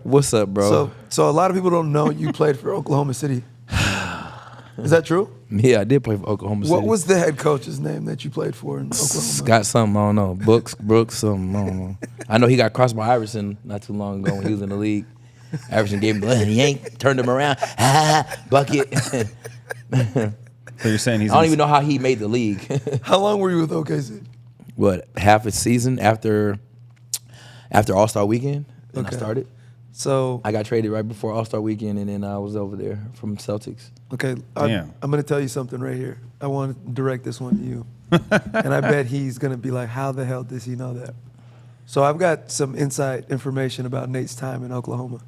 What's up, bro? So a lot of people don't know you played for Oklahoma City. Is that true? Yeah, I did play for Oklahoma City. What was the head coach's name that you played for in Oklahoma? Scott something, I don't know. Brooks, something, I don't know. I know he got crossed by Iverson not too long ago when he was in the league. Iverson gave him the yank, turned him around, bucket. So you're saying he's... I don't even know how he made the league. How long were you with OKC? What, half a season after All-Star Weekend? Then I started. So I got traded right before All-Star Weekend, and then I was over there from Celtics. Okay, I'm going to tell you something right here. I want to direct this one to you. And I bet he's going to be like, how the hell does he know that? So I've got some inside information about Nate's time in Oklahoma.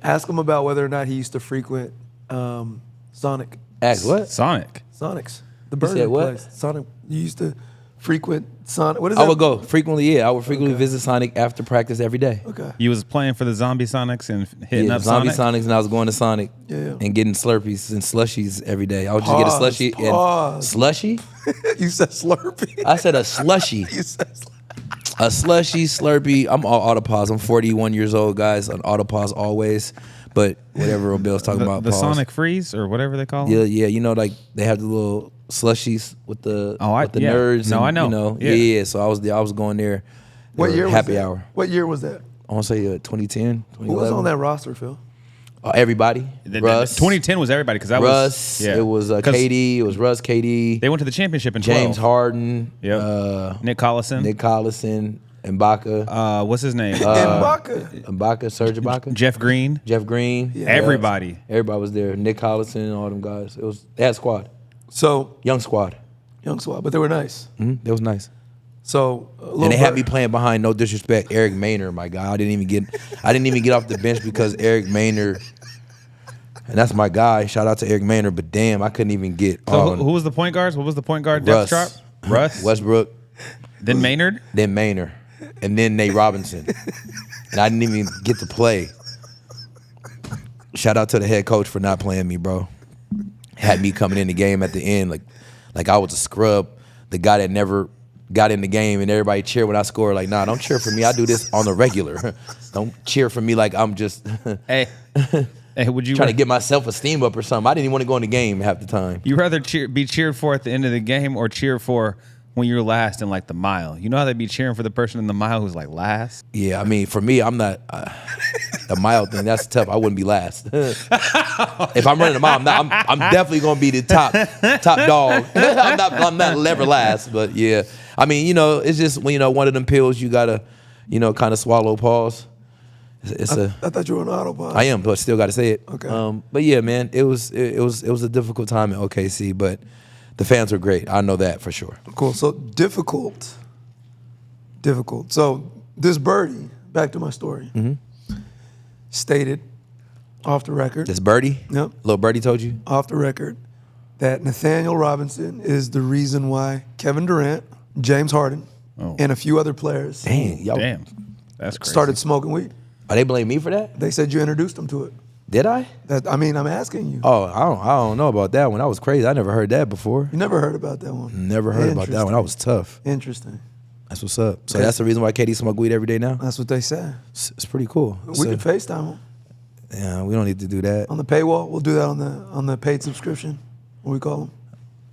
Ask him about whether or not he used to frequent Sonic. Ask what? Sonics. The burger place. Sonic. You used to frequent Sonic. What is that? I would go frequently, yeah. I would frequently visit Sonic after practice every day. Okay. You was playing for the Zombie Sonics and hitting up Zombie Sonic? Sonics, and I was going to Sonic and getting Slurpees and slushies every day. I would just get a slushie and slushy. You said Slurpee. I said a slushy. You said a slushy, Slurpee. I'm all autopause. I'm 41 years old, guys. On autopause always. But whatever Robel's talking about. The pause. Sonic Freeze or whatever they call them? them? Yeah. You know, like they have the little slushies with the nerds. No, and, I know. You know, yeah. So I was going there. What year was happy that? hour. What year was that? I want to say 2010, 2011. Who was on that roster, Phil? Everybody. Russ. 2010 was everybody because that Russ. was... Yeah. It was KD. It was Russ, KD. They went to the championship in 12. James Harden. Yep. Nick Collison. Ibaka. What's his name? Ibaka, Serge Ibaka. Jeff Green. Yeah. Everybody. Everybody was there. Nick Collison, all them guys. They had a squad. So young squad, but they were nice. Mm-hmm. They was nice. So and they had me playing behind, no disrespect, Eric Maynard. My guy, I didn't even get off the bench because Eric Maynard, and that's my guy. Shout out to Eric Maynard, but damn, I couldn't even get. So who was the point guards? What was the point guard depth chart? Russ, Westbrook, then Maynard, and then Nate Robinson, and I didn't even get to play. Shout out to the head coach for not playing me, bro. Had me coming in the game at the end like I was a scrub, the guy that never got in the game, and everybody cheer when I score. Like, nah, don't cheer for me. I do this on the regular. Don't cheer for me like I'm just hey, would you trying to get my self-esteem up or something. I didn't even want to go in the game half the time. You rather be cheered for at the end of the game or cheer for when you're last in like the mile? You know how they'd be cheering for the person in the mile who's like last? Yeah, I mean, for me, I'm not the mile thing. That's tough. I wouldn't be last. If I'm running a mile, I'm definitely gonna be the top dog. I'm not ever last. But yeah, I mean, you know, it's just when one of them pills you gotta, kind of swallow. Pause. I thought you were on autopilot. I am, but still got to say it. Okay. But yeah, man, it was a difficult time at OKC, but the fans were great. I know that for sure. Cool. So difficult. So this birdie, back to my story, stated off the record. This birdie? Yep. Little birdie told you? Off the record that Nathaniel Robinson is the reason why Kevin Durant, James Harden, and a few other players Damn. That's crazy. started smoking weed. Oh, they blame me for that? They said you introduced them to it. Did I? I'm asking you. Oh, I don't know about that one. That was crazy. I never heard that before. You never heard about that one? Never heard about that one. That was tough. Interesting. That's what's up. So that's the reason why KD smoke weed every day now? That's what they say. It's pretty cool. We can FaceTime them. Yeah, we don't need to do that. On the paywall, we'll do that on the paid subscription. What we call them.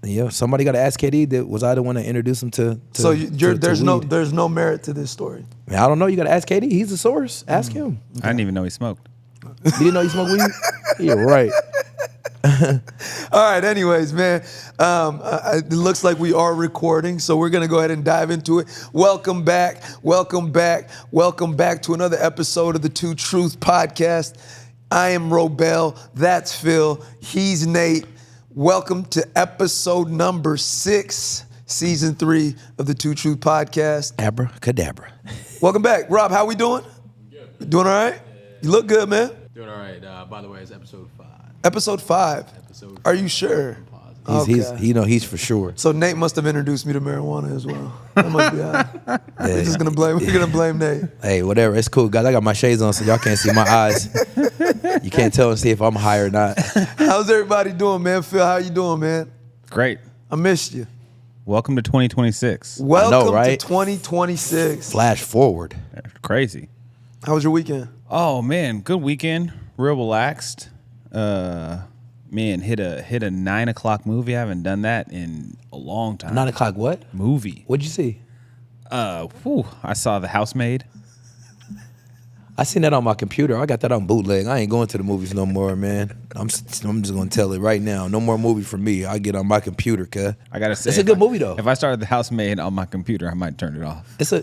Yeah, somebody got to ask KD. Was I the one that introduced him to So there's weed? no merit to this story. Man, I don't know. You got to ask KD. He's the source. Ask him. I didn't even know he smoked. You didn't know you smoked weed? Yeah, right. All right, anyways, man, it looks like we are recording, so we're going to go ahead and dive into it. Welcome back to another episode of the Two Truth Podcast. I am Robel, that's Phil, he's Nate. Welcome to episode number 6, season 3 of the Two Truth Podcast. Abracadabra. Welcome back. Rob, how we doing? Good. Doing all right? You look good, man. Doing all right. By the way, it's episode 5. Episode 5. Are you sure? He's for sure. So Nate must have introduced me to marijuana as well. That must be high. We're gonna blame Nate. Hey, whatever. It's cool, guys. I got my shades on, so y'all can't see my eyes. You can't tell and see if I'm high or not. How's everybody doing, man? Phil, how you doing, man? Great. I missed you. Welcome to 2026. Welcome right? to 2026. Flash forward. Crazy. How was your weekend? Oh man, good weekend. Real relaxed. Man, hit a 9 o'clock movie. I haven't done that in a long time. 9 o'clock what? Movie. What'd you see? I saw The Housemaid. I seen that on my computer. I got that on bootleg. I ain't going to the movies no more, man. I'm just gonna tell it right now. No more movie for me. I get on my computer, cuz. I gotta say, it's a good movie though. If I started The Housemaid on my computer, I might turn it off. It's a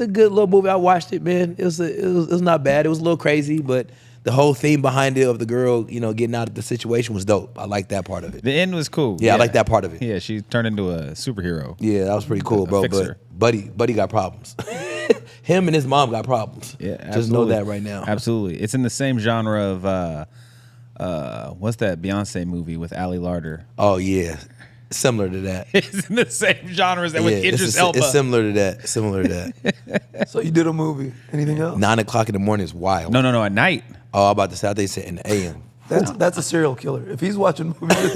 good little movie. I watched it, man. It was not bad. It was a little crazy, but the whole theme behind it of the girl, getting out of the situation was dope. I like that part of it. The end was cool. Yeah, I like that part of it. Yeah, she turned into a superhero. Yeah, that was pretty cool, bro. Fixer. But Buddy got problems. Him and his mom got problems. Yeah, Just know absolutely. that right now. Absolutely. It's in the same genre of what's that Beyonce movie with Ali Larter? Oh yeah, similar to that. It's in the same genre as that with Idris Elba. It's similar to that. Similar to that. So you did a movie. Anything else? 9 o'clock in the morning is wild. No, at night. Oh, I'm about to say, I think they said in the AM. That's a serial killer. If he's watching movies,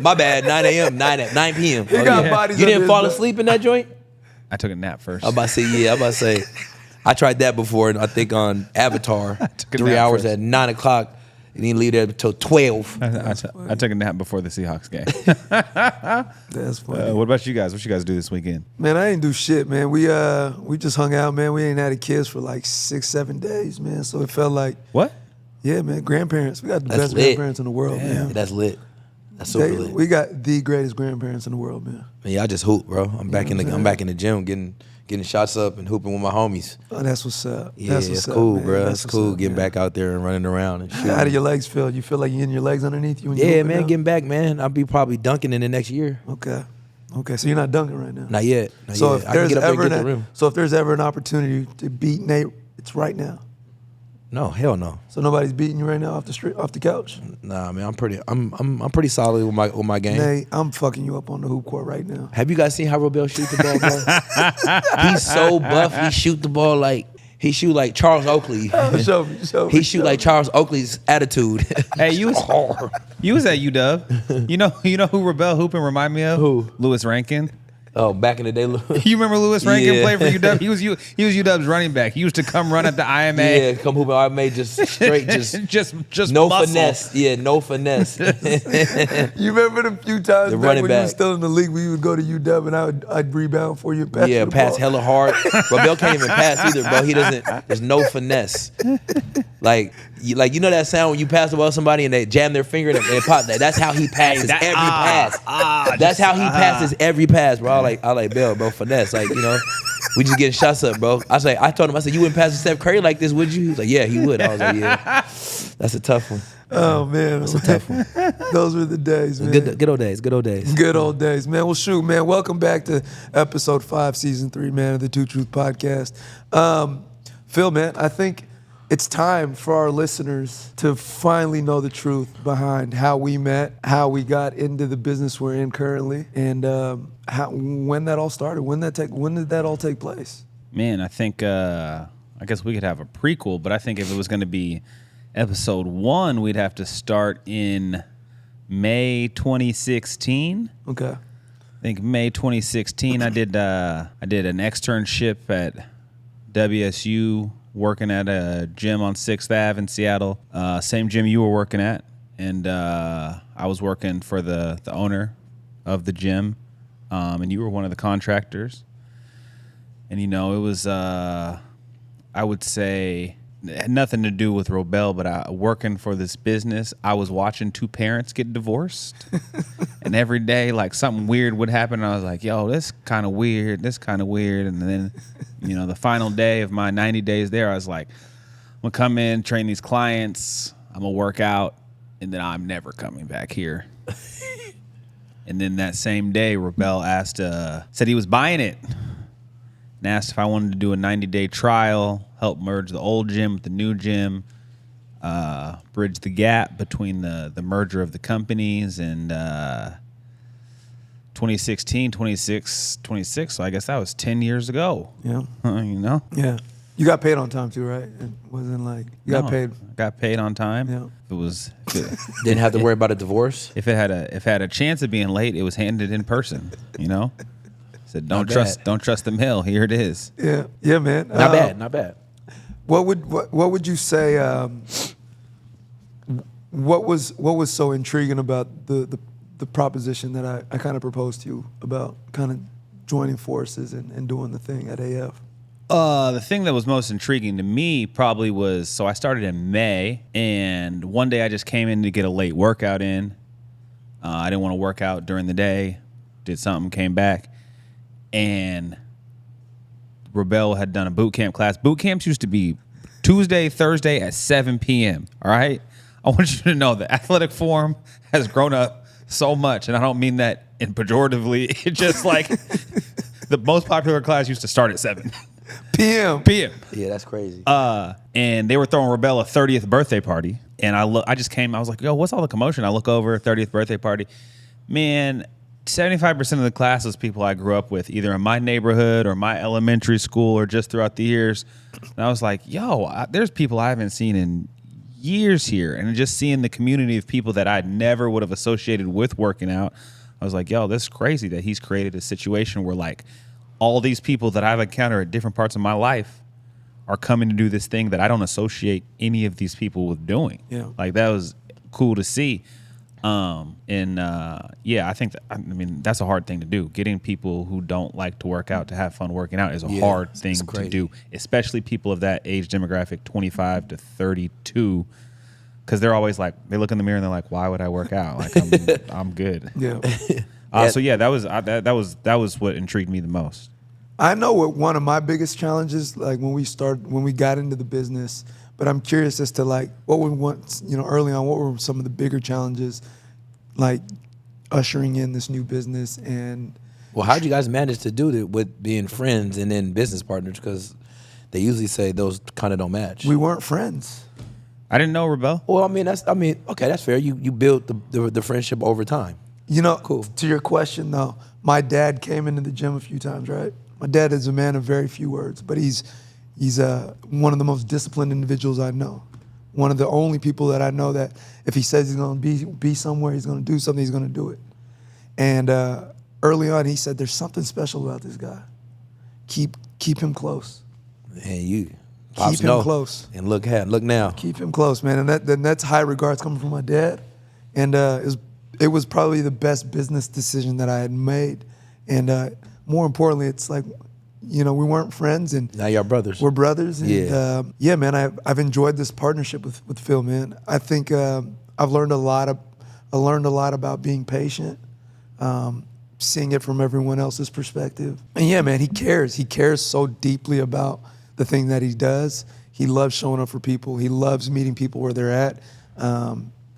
My bad. 9 a.m. 9 p.m. he got bodies. You under didn't his fall bed. asleep in that joint? I took a nap first. I'm about to say. I tried that before, and I think on Avatar, took a 3 nap hours first. at 9 o'clock, and then leave there until 12. I took a nap before the Seahawks game. That's funny. What about you guys? What you guys do this weekend? Man, I ain't do shit, man. We just hung out, man. We ain't had a kids for like 6-7 days, man. So it felt like, What? yeah, man, grandparents. We got the That's best lit. grandparents in the world, man. That's lit. That's super lit. We got the greatest grandparents in the world, man. Man, yeah, I just hoop, bro. I'm back in what I'm the saying? back in the gym, getting shots up and hooping with my homies. Oh, that's what's up. Yeah, that's it's what's cool, up, man. bro. That's It's what's cool up, getting man. back out there and running around and shit. How do your legs feel? You feel like you getting your legs underneath you? When you Yeah, hooping man, now? getting back, man. I'll be probably dunking in the next year. Okay. So you're not dunking right now. Not yet. Not So yet. if I can there's get up there ever and get the rim. if there's ever an opportunity to beat Nate, it's right now. No, hell no. So nobody's beating you right now off the street, off the couch. Nah, man, I'm pretty solid with my game. Nate, I'm fucking you up on the hoop court right now. Have you guys seen how Robel shoot the ball, bro? He's so buff. He shoot the ball like he shoot like Charles Oakley. Show me. He shoot like Charles Oakley's attitude. Hey, you was at UW. You know who Robel hooping remind me of? Who? Louis Rankin. Oh, back in the day. You remember Louis Rankin Yeah. played for UW? He was UW's running back. He used to come run at the IMA. Yeah, come hooping. I made just straight, just muscle. no finesse. Yeah, no finesse. You remember the few times The back running when you were back. still in the league, we would go to UW and I'd rebound for you. And pass you Yeah, the pass ball. hella hard. Robel can't even pass either, bro. He doesn't. There's no finesse. Like you know that sound when you pass the ball to somebody and they jam their finger and it pop. That's how he passes every pass. That's how he passes every pass, bro. I like Bell, bro. Finesse, like we just getting shots up, bro. I told him, you wouldn't pass to Steph Curry like this, would you? He was like, yeah, he would. I was like, yeah. That's a tough one. Oh man, That's a tough one. those were the days, man. Good old days. Good old days. Good old days, man. Well, shoot, man. Welcome back to episode 5, season 3, man, of the Two Truth Podcast. Phil, man, I think it's time for our listeners to finally know the truth behind how we met, how we got into the business we're in currently, and when that all started. When did that all take place? Man, I think I guess we could have a prequel, but I think if it was going to be episode 1, we'd have to start in May 2016. Okay. I think May 2016. I did an externship at WSU, working at a gym on 6th Ave in Seattle. Same gym you were working at, and I was working for the owner of the gym, and you were one of the contractors. And it was I would say it had nothing to do with Robel, but working for this business, I was watching 2 parents get divorced. And every day, like, something weird would happen. And I was like, yo, this kind of weird. And then, the final day of my 90 days there, I was like, I'm going to come in, train these clients. I'm going to work out. And then I'm never coming back here. And then that same day, Robel said he was buying it. And asked if I wanted to do a 90-day trial, help merge the old gym with the new gym, bridge the gap between the merger of the companies, and 2016, 26, so I guess that was 10 years ago. Yeah. Yeah. You got paid on time too, right? It wasn't like you got paid. Got paid on time. Yeah. Didn't have to worry about a divorce. If it had a chance of being late, it was handed in person, Said Not don't trust the mill. Here it is. Yeah, man. Not bad. What would you say? What was so intriguing about the proposition that I kind of proposed to you about kind of joining forces and doing the thing at AF? The thing that was most intriguing to me probably was, so I started in May, and one day I just came in to get a late workout in. I didn't want to work out during the day. Did something, came back, and Robel had done a boot camp class. Boot camps used to be Tuesday, Thursday at 7 p.m., all right? I want you to know the athletic form has grown up so much, and I don't mean that in pejoratively. It's just like the most popular class used to start at 7 PM. Yeah, that's crazy. And they were throwing Robel a 30th birthday party. And I just came, I was like, yo, what's all the commotion? I look over, 30th birthday party. Man, 75% of the class was people I grew up with, either in my neighborhood or my elementary school or just throughout the years. And I was like, yo, there's people I haven't seen in years here. And just seeing the community of people that I never would have associated with working out, I was like, yo, this is crazy that he's created a situation where like all these people that I've encountered at different parts of my life are coming to do this thing that I don't associate any of these people with doing. Yeah. Like that was cool to see. I think that, I mean, that's a hard thing to do. Getting people who don't like to work out to have fun working out is a hard thing to do, especially people of that age demographic, 25 to 32, because they're always like, they look in the mirror and they're like, why would I work out? Like I'm good. Yeah. That was what intrigued me the most. I know what one of my biggest challenges, like when we got into the business, but I'm curious as to like what we want, early on, what were some of the bigger challenges, like ushering in this new business and. Well, how'd you guys manage to do that with being friends and then business partners? Because they usually say those kind of don't match. We weren't friends. I didn't know Robel. Well, okay, that's fair. You built the friendship over time. Cool. To your question though, my dad came into the gym a few times, right? My dad is a man of very few words, but he's one of the most disciplined individuals I know. One of the only people that I know that if he says he's going to be somewhere, he's going to do something, he's going to do it. And early on, he said, "There's something special about this guy. Keep him close. And you Keep him close. And look now. Keep him close, man." And that's high regards coming from my dad. And it was probably the best business decision that I had made. And more importantly, it's like, we weren't friends, and now y'all brothers. We're brothers. And, Yeah. Man, I've enjoyed this partnership with Phil, man. I think I've learned a lot about being patient, seeing it from everyone else's perspective. And yeah, man, he cares. He cares so deeply about the thing that he does. He loves showing up for people. He loves meeting people where they're at.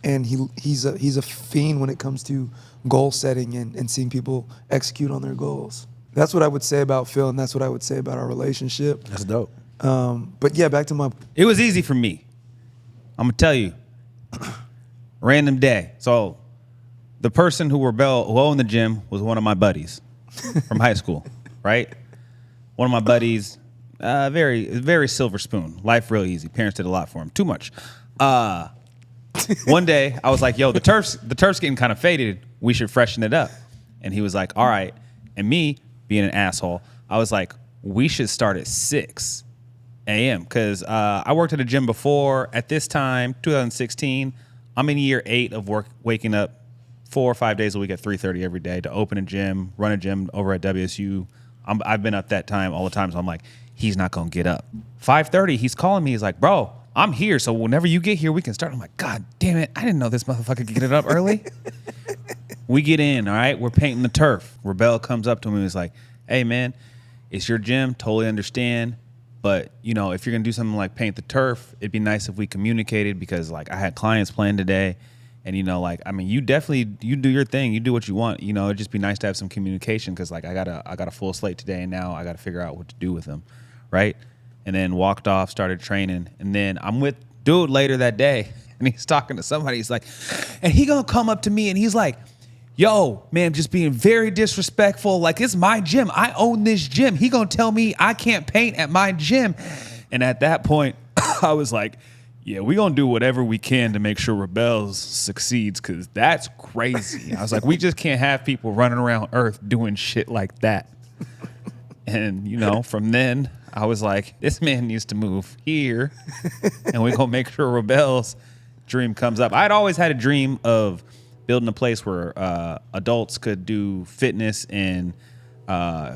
And he's a fiend when it comes to goal setting and seeing people execute on their goals. That's what I would say about Phil, and that's what I would say about our relationship. That's dope. But yeah, back to my. It was easy for me. I'm gonna tell you. Random day. So, the person who owned the gym was one of my buddies from high school, right? One of my buddies, very, very silver spoon. Life real easy. Parents did a lot for him. Too much. One day I was like, "Yo, the turf's getting kind of faded. We should freshen it up." And he was like, "All right." And me, being an asshole, I was like, "We should start at 6 a.m." Because I worked at a gym before. At this time, 2016, I'm in year 8 of waking up 4 or 5 days a week at 3:30 every day to open a gym, run a gym over at WSU. I've been up that time all the time, so I'm like, he's not gonna get up. 5:30, he's calling me. He's like, "Bro, I'm here, so whenever you get here, we can start." I'm like, God damn it, I didn't know this motherfucker could get it up early. We get in, all right? We're painting the turf. Robel comes up to me and is like, "Hey, man, it's your gym. Totally understand. But, if you're going to do something like paint the turf, it'd be nice if we communicated because, like, I had clients playing today. And, you do your thing. You do what you want. It'd just be nice to have some communication because, like, I got a full slate today, and now I got to figure out what to do with them, right?" And then walked off, started training. And then I'm with dude later that day, and he's talking to somebody. He's like, and he going to come up to me, and he's like, "Yo, man, just being very disrespectful. Like, it's my gym. I own this gym. He gonna tell me I can't paint at my gym." And at that point, I was like, yeah, we gonna do whatever we can to make sure Robel succeeds, because that's crazy. I was like, we just can't have people running around Earth doing shit like that. And, from then, I was like, this man needs to move here. And we're going to make sure Robel's dream comes up. I'd always had a dream of building a place where adults could do fitness and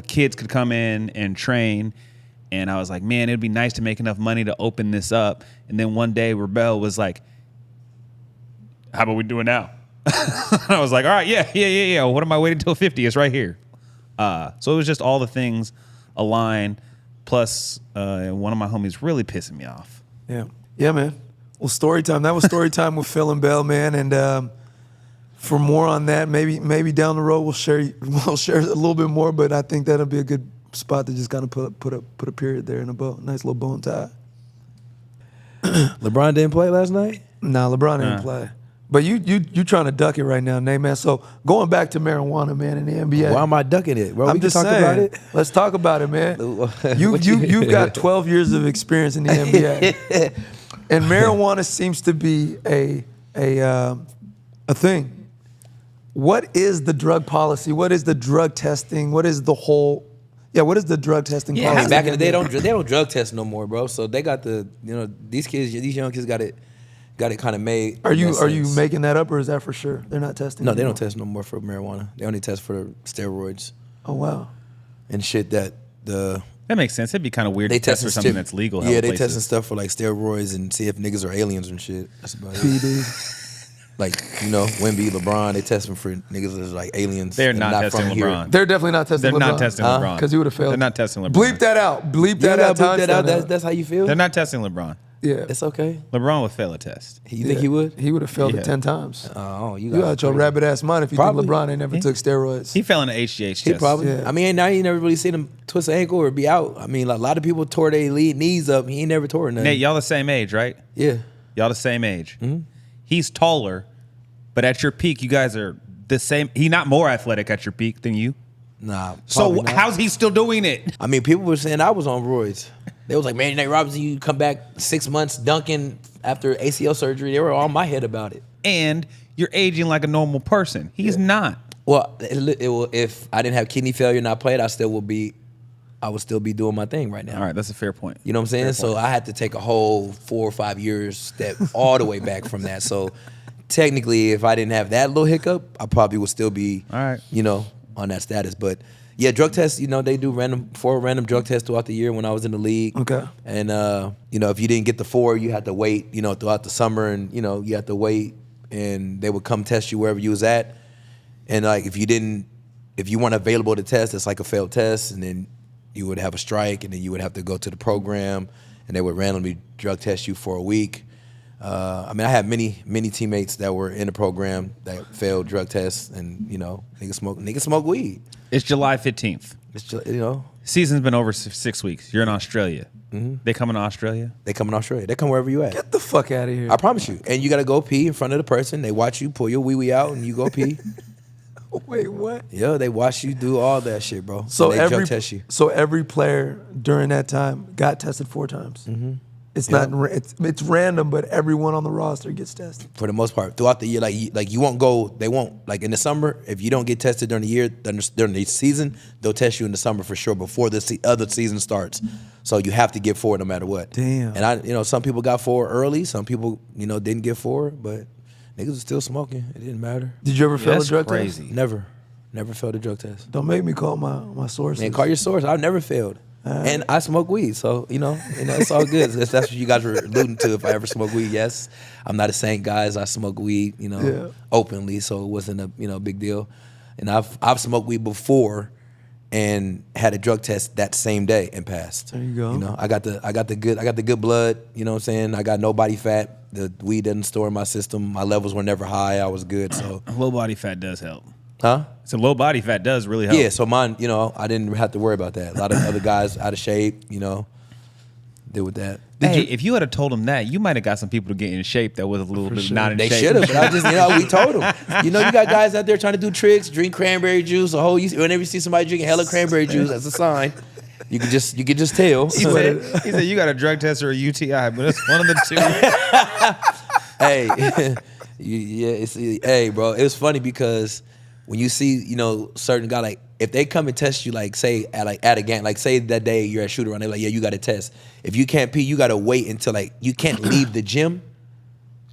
kids could come in and train. And I was like, man, it'd be nice to make enough money to open this up. And then one day, Robel was like, how about we do it now? I was like, all right, yeah. What am I waiting till 50? It's right here. So it was just all the things align. Plus, one of my homies really pissing me off. Yeah, man. Well, story time. That was story time with Phil and Bell, man. And for more on that, maybe down the road we'll share a little bit more. But I think that'll be a good spot to just kind of put a period there in a bow. Nice little bow and tie. LeBron didn't play last night? Nah, LeBron didn't play. But you trying to duck it right now, Nate, man. So going back to marijuana, man, in the NBA. Why am I ducking it, bro? I'm We just can talk saying. about it. Let's talk about it, man. You've got 12 years of experience in the NBA, and marijuana seems to be a thing. What is the drug policy? What is the drug testing? What is the whole? Yeah, what is the drug testing policy? Back in the day, they don't drug test no more, bro. So they got these young kids got it kind of made. Are you making that up, or is that for sure? They're not testing. No, they don't test no more for marijuana. They only test for steroids. Oh wow. And shit that makes sense. It'd be kind of weird to test for something that's legal. Yeah, they testing stuff for like steroids and see if niggas are aliens and shit. That's about it. PD. Like, Wemby, LeBron, they testing for niggas that's like aliens. They're not testing from LeBron. here. They're definitely not testing They're LeBron. not testing LeBron. Because he would have failed. They're not testing LeBron. Bleep that out. Bleep that out. Bleep that out. That's how you feel? They're not testing LeBron. Yeah. It's okay. LeBron would fail a test. You think he would? He would have failed Yeah. it 10 times. Oh, You out your rabbit ass mind if you Probably. think LeBron ain't never took steroids. He fell in an HGH He test. probably. Yeah. I mean, I ain't never really seen him twist an ankle or be out. I mean, like, a lot of people tore their knees up. He ain't never tore nothing. Nate, y'all the same age, right? Yeah. Y'all the same age. Mm-hmm. He's taller, but at your peak, you guys are the same. He not more athletic at your peak than you. Nah. So probably not. how's he still doing it? I mean, people were saying I was on roids. They was like, man, Nate Robinson, you come back 6 months dunking after ACL surgery. They were on my head about it. And you're aging like a normal person. He's not. Well, if I didn't have kidney failure and I played, I would still be doing my thing right now. All right, that's a fair point. You know what I'm saying? So I had to take a whole 4 or 5 years step all the way back from that. So technically, if I didn't have that little hiccup, I probably would still be, all right, on that status. But yeah, drug tests, they do 4 random drug tests throughout the year when I was in the league. Okay. And, if you didn't get the 4, you had to wait, throughout the summer and, you had to wait and they would come test you wherever you was at. And like, if you weren't available to test, it's like a failed test. And then you would have a strike and then you would have to go to the program and they would randomly drug test you for a week. I had many teammates that were in the program that failed drug tests and, niggas smoke weed. It's July 15th. It's, Season's been over 6 weeks. You're in Australia. Mm-hmm. They coming to Australia? They come in Australia. They come wherever you at. Get the fuck out of here. I promise you. And you got to go pee in front of the person. They watch you pull your wee out and you go pee. Wait, what? Yeah, they watch you do all that shit, bro. So they drug test you. So every player during that time got tested 4 times. Mm-hmm. It's not. It's random, but everyone on the roster gets tested for the most part throughout the year. Like you won't go. They won't like in the summer. If you don't get tested during the year, during the season, they'll test you in the summer for sure before the other season starts. So you have to get 4 no matter what. Damn. And some people got 4 early. Some people didn't get 4, but niggas was still smoking. It didn't matter. Did you ever fail a drug crazy. test? Never failed a drug test. Don't make me call my sources. Man, call your source. I've never failed. And I smoke weed, so it's all good. If that's what you guys were alluding to. If I ever smoke weed, yes, I'm not a saint, guys. I smoke weed, openly, so it wasn't a big deal. And I've smoked weed before, and had a drug test that same day and passed. There you go. I got the good blood. You know what I'm saying? I got no body fat. The weed didn't store in my system. My levels were never high. I was good. So low body fat does help. Huh? So low body fat does really help. Yeah, so mine, I didn't have to worry about that. A lot of other guys out of shape, deal with that. If you had told them that, you might have got some people to get in shape that was a little bit not in shape. They should have, but I just, we told them. You got guys out there trying to do tricks, drink cranberry juice. Whenever you see somebody drinking hella cranberry juice, that's a sign. You could just tell. He said you got a drug test or a UTI, but it's one of the two. Hey, hey, bro, it was funny because when you see, certain guy, like if they come and test you, like say at a game, like say that day you're at shoot around, they're like, yeah, you got to test. If you can't pee, you got to wait until like you can't leave the gym.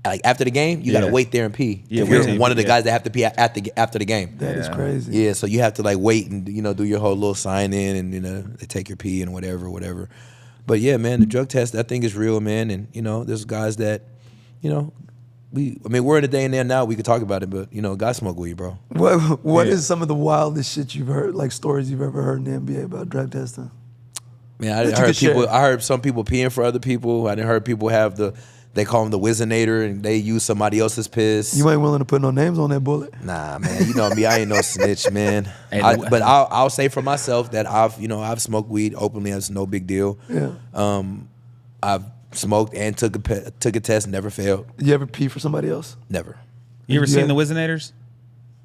Like after the game, you got to wait there and pee. Yeah, if you're one of the guys that have to pee after the game. That is crazy. Yeah, so you have to like wait and do your whole little sign in and they take your pee and whatever. But yeah, man, the drug test, that thing is real, man. And there's guys that, we're in a day and there now we could talk about it, but guys smoke weed, bro. What is some of the wildest shit you've heard, like stories you've ever heard in the NBA about drug testing? Man, I heard some people peeing for other people. I didn't heard people have they call them the Wizinator, and they use somebody else's piss. You ain't willing to put no names on that bullet? Nah, man. You know me. I ain't no snitch, man. But I'll say for myself that I've smoked weed openly. That's no big deal. Yeah. I've smoked and took a test, never failed. You ever pee for somebody else? Never. You ever seen the Wizinators?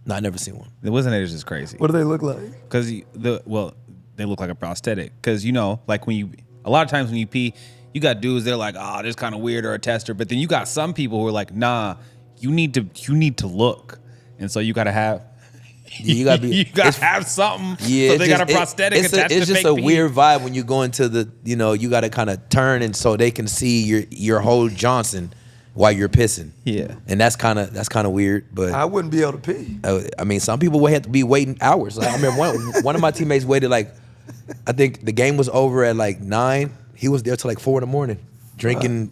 No, I never seen one. The Wizinators is crazy. What do they look like? Because they look like a prosthetic. Because like a lot of times when you pee, you got dudes they're like, oh, this kind of weird or a tester, but then you got some people who are like, nah, you need to look, and so you got to have. You gotta have something. Yeah, so they got a prosthetic attached to it's just fake a pee. weird vibe when you go into the. You got to kind of turn and so they can see your whole Johnson while you're pissing. Yeah, and that's kind of weird. But I wouldn't be able to pee. I mean, some people would have to be waiting hours. Like, I remember one of my teammates waited I think the game was over at like 9. He was there till like 4 a.m. drinking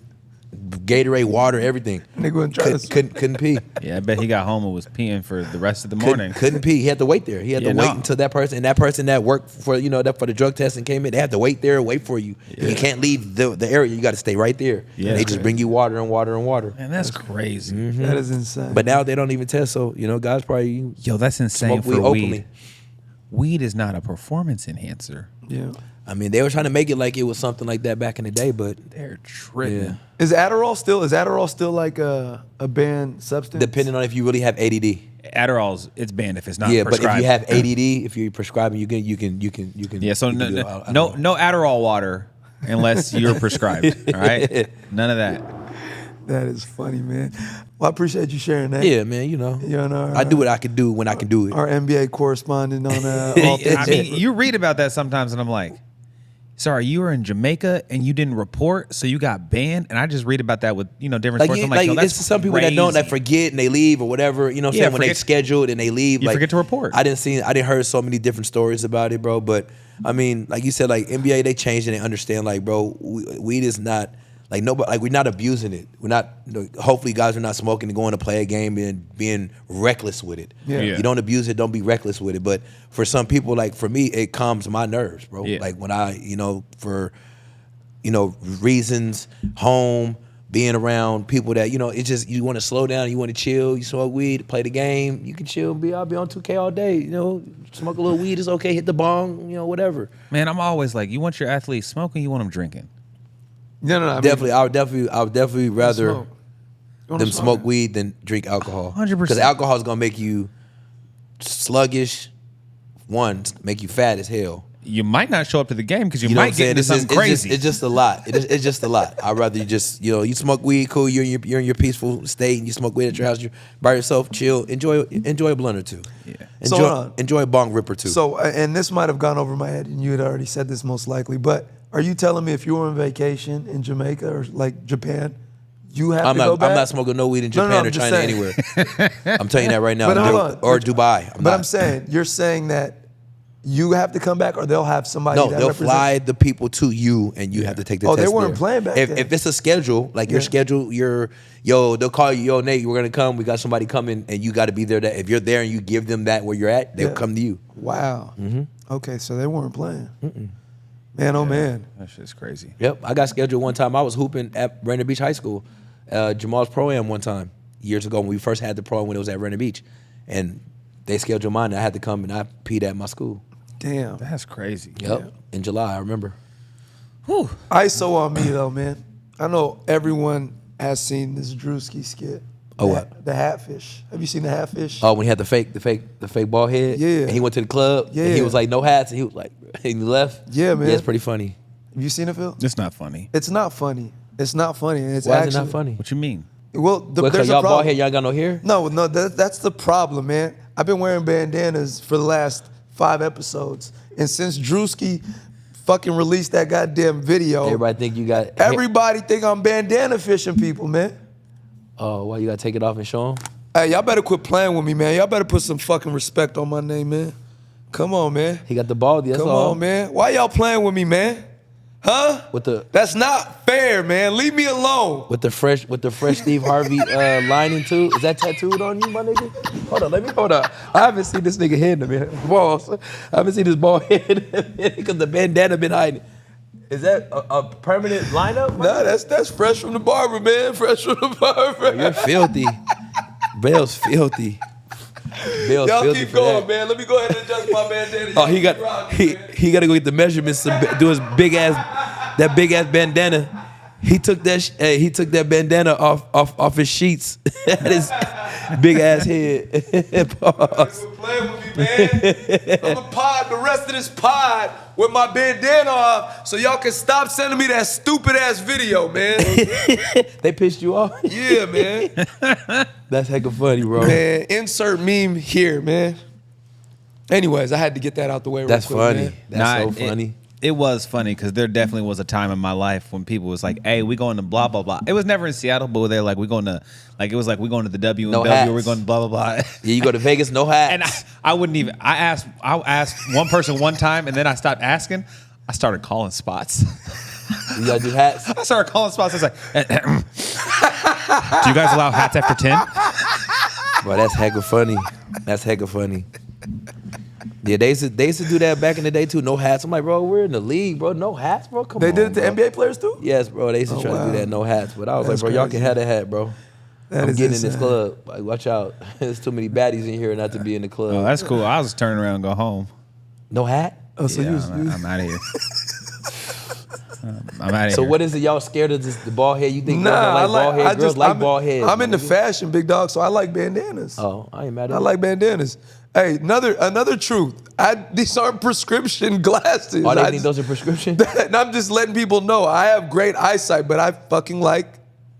Gatorade, water, everything. Nigga couldn't pee. Yeah, I bet he got home and was peeing for the rest of the morning. Couldn't pee. He had to wait there. He had to wait until that person that worked for for the drug test and came in. They had to wait there and wait for you. Yeah. You can't leave the area. You got to stay right there. Yeah, and they just bring you water and water and water. Man, that's crazy. Mm-hmm. That is insane. But now they don't even test. So guys probably that's insane smoke for weed weed. openly. Weed is not a performance enhancer. Yeah. I mean, they were trying to make it like it was something like that back in the day, but They're tripping. Yeah. Is Adderall still like a banned substance? Depending on if you really have ADD. Adderall's it's banned if it's not But prescribed. if you have ADD, if you're prescribing, you can. Yeah, so you can no Adderall water unless you're prescribed. All right, none of that. That is funny, man. Well, I appreciate you sharing that. Yeah, man. You're on our, I do what I can do when I can do it. Our NBA correspondent on all things. I mean, you read about that sometimes, and I'm like, sorry, you were in Jamaica and you didn't report, so you got banned. And I just read about that with different sports. I'm like, yo, that's it's some people crazy. that forget and they leave or whatever. You know what I'm saying? When they scheduled and they leave, you forget to report. I didn't heard so many different stories about it, bro. But I mean, like you said, like NBA, they changed and they understand, like, bro, weed is not. Like nobody, like we're not abusing it. We're not. Hopefully, guys are not smoking and going to play a game and being reckless with it. Yeah. You don't abuse it. Don't be reckless with it. But for some people, like for me, it calms my nerves, bro. Yeah. Like when I, for reasons, home, being around people that it's just you want to slow down. You want to chill. You smoke weed, play the game. You can chill. I'll be on 2K all day. Smoke a little weed is okay. Hit the bong. Whatever. Man, I'm always like, you want your athletes smoking, you want them drinking. No. I would definitely rather them smoke weed than drink alcohol. 100%. Because alcohol is gonna make you sluggish. One, make you fat as hell. You might not show up to the game because you know might what I'm saying? get into something crazy. It's just a lot. It's just a lot. I'd rather you just you smoke weed, cool. You're in your peaceful state, and you smoke weed at your house. You're by yourself, chill. Enjoy a blunt or two. Yeah. Enjoy a bong rip or two. So, and this might have gone over my head, and you had already said this most likely, but are you telling me if you were on vacation in Jamaica or like Japan, you have to go back? I'm not smoking no weed in Japan or China anywhere. I'm telling you that right now. But hold on. Or Dubai. I'm saying, you're saying that you have to come back, or they'll have somebody that they'll represents. fly the people to you, and you have to take the test. They weren't there. playing back then. If it's a schedule, like your schedule, they'll call you, yo, Nate, we're gonna come. We got somebody coming, and you got to be there. That if you're there and you give them that where you're at, they'll come to you. Wow. Mm-hmm. Okay, so they weren't playing. Man, oh man. That shit's crazy. Yep, I got scheduled one time. I was hooping at Rainier Beach High School, Jamal's Pro-Am one time years ago when we first had the pro when it was at Rainier Beach, and they scheduled mine. And I had to come and I peed at my school. Damn. That's crazy. Yep, in July, I remember. Whew. ISO on me though, man. I know everyone has seen this Drewski skit. Oh, what? The Hatfish. Have you seen the Hatfish? Oh, when he had the fake bald head. Yeah. And he went to the club. Yeah. And he was like, no hats. And he was like, and he left. Yeah, man. Yeah, it's pretty funny. Have you seen it, Phil? It's not funny. It's not funny. It's not funny. And it's Why actually, is it not funny? What you mean? Well, Because there's a y'all problem. bald head, y'all got no hair? No, that's the problem, man. I've been wearing bandanas for the last 5 episodes. And since Drewski fucking released that goddamn video, Everybody think you got. everybody think I'm bandana fishing people, man. Oh, why you gotta take it off and show them? Hey, y'all better quit playing with me, man. Y'all better put some fucking respect on my name, man. Come on, man. He got the ball. That's Come all. on, man. Why y'all playing with me, man? Huh? With the That's not fair, man. Leave me alone. with the fresh Steve Harvey lining too. Is that tattooed on you, my nigga? Hold on. I haven't seen this nigga head in a minute. Balls. I haven't seen his bald head because the bandana been hiding. Is that a permanent lineup? Nah, that's fresh from the barber, man. Fresh from the barber. You're filthy. Bale's filthy. Bale's Y'all filthy keep for going, that. man. Let me go ahead and adjust my bandana. Oh, he Y'all got keep rocking, man. he got to go get the measurements to do his big ass bandana. He took that bandana off his sheets at his big ass head. Pause. Quit playing with me, man. I'm gonna pod the rest of this pod with my bandana off so y'all can stop sending me that stupid ass video, man. They pissed you off? Yeah, man. That's hecka funny, bro. Man, insert meme here, man. Anyways, I had to get that out the way real That's quick, funny. man. That's so funny. It was funny because there definitely was a time in my life when people was like, "Hey, we going to blah blah blah." It was never in Seattle, but they're like, "We going to like it was like we going to the W and No W. hats. We're going to blah blah blah." Yeah, you go to Vegas, no hats. And I wouldn't even. I asked one person one time, and then I stopped asking. I started calling spots. You gotta do hats. I started calling spots. I was like, "Do you guys allow hats after 10?" Bro, that's hecka funny. That's hecka funny. Yeah, they used to do that back in the day too. No hats. I'm like, bro, we're in the league, bro. No hats, bro. Come on. They did it to bro. NBA players too? Yes, bro. They used to try to do that. No hats. But I was That's like, bro, y'all crazy. can have a hat, bro. That I'm is getting in this insane. club. Like, watch out. There's too many baddies in here not to be in the club. Oh, that's cool. I was turning around and go home. No hat? Oh, so Yeah, you I'm out of here. I'm out of So here. what is it? Y'all scared of the ball head? You think Nah, girls don't like ball head? Girls like I'm, ball head. I'm into fashion, big dog, so I like bandanas. Oh, I ain't mad at I it. like bandanas. Hey, another truth. These aren't prescription glasses. Oh, they I think just- those are prescription? And I'm just letting people know I have great eyesight, but I fucking like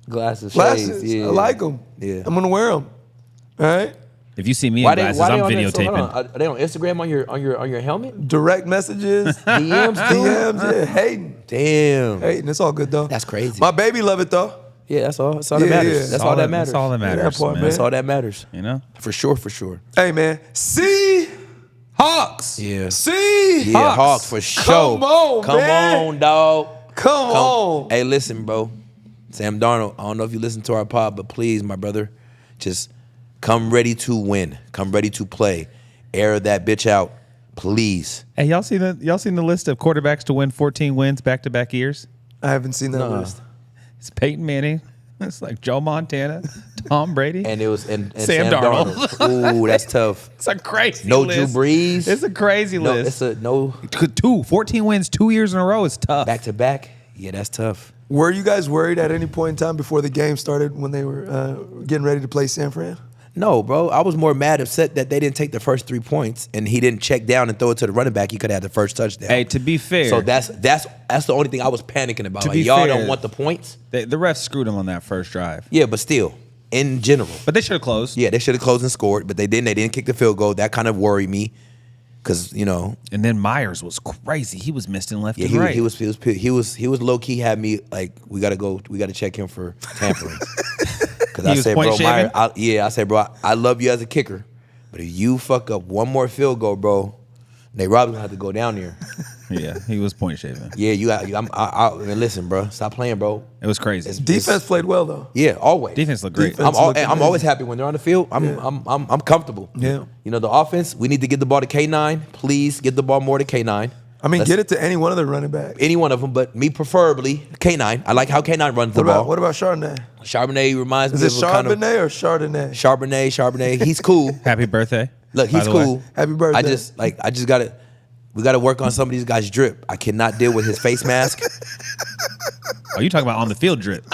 Glasses, glasses. shades. Yeah. I like them. Yeah. I'm gonna wear them. All right. If you see me in glasses, I'm on that- so hold videotaping. on. Are they on Instagram on your helmet? Direct messages, DMs, too? DMs, yeah, hating. Damn. It's all good though. That's crazy. My baby love it though. Yeah, that's all. That's all Yeah, that matters. yeah. That's all that matters. That's all that matters. that part, man. That's all that matters. You know. For sure, for sure. Hey man, Seahawks. Yeah. Seahawks. Yeah, Hawks for sure. Come on, Come man. on, dog. Come on. Hey, listen, bro. Sam Darnold, I don't know if you listen to our pod, but please, my brother, just come ready to win. Come ready to play. Air that bitch out, please. Hey, y'all seen the list of quarterbacks to win 14 wins back to back years? I haven't seen that Nuh-uh. list. It's Peyton Manning. It's like Joe Montana, Tom Brady. And it was and Sam Sam Darnold. Darnold. Ooh, that's tough. It's a crazy No list. Drew Brees. It's a crazy No, list. it's a no 14 wins 2 years in a row is tough. back to back. Yeah, that's tough. Were you guys worried at any point in time before the game started when they were getting ready to play San Fran? No, bro. I was more mad upset that they didn't take the first 3 points and he didn't check down and throw it to the running back. He could have had the first touchdown. Hey, to be fair, So that's the only thing I was panicking about. To Like, be y'all fair- don't want the points? the refs screwed him on that first drive. Yeah, but still, in general. But they should have closed. Yeah, they should have closed and scored, but they didn't. They didn't kick the field goal. That kind of worried me because, you know, And then Myers was crazy. He was missing left yeah, and he, right. he was low key had me like we gotta check him for tampering. Because He I was said, point bro, shaving? I said, bro, I love you as a kicker, but if you fuck up one more field goal, bro, Nate Robinson gonna have to go down there. Yeah, he was point shaving. Yeah, you got. And listen, bro, stop playing, bro. It was crazy. Defense played well though. Yeah, always. Defense looked great. Defense- I'm looked amazing. always happy when they're on the field. I'm comfortable. Yeah. You know, the offense, we need to get the ball to K9. Please get the ball more to K9. I mean, Let's- get it to any one of the running backs. Any one of them, but me preferably K9. I like how K9 runs the ball. What about Chardonnay? Charbonnet reminds Is me it of a kind of Charbonnet or Chardonnay? Charbonnet. He's cool. Happy birthday. Look, by he's the way. cool. Happy birthday. I just gotta. We gotta work on some of these guys' drip. I cannot deal with his face mask. Oh, you talking about on the field drip?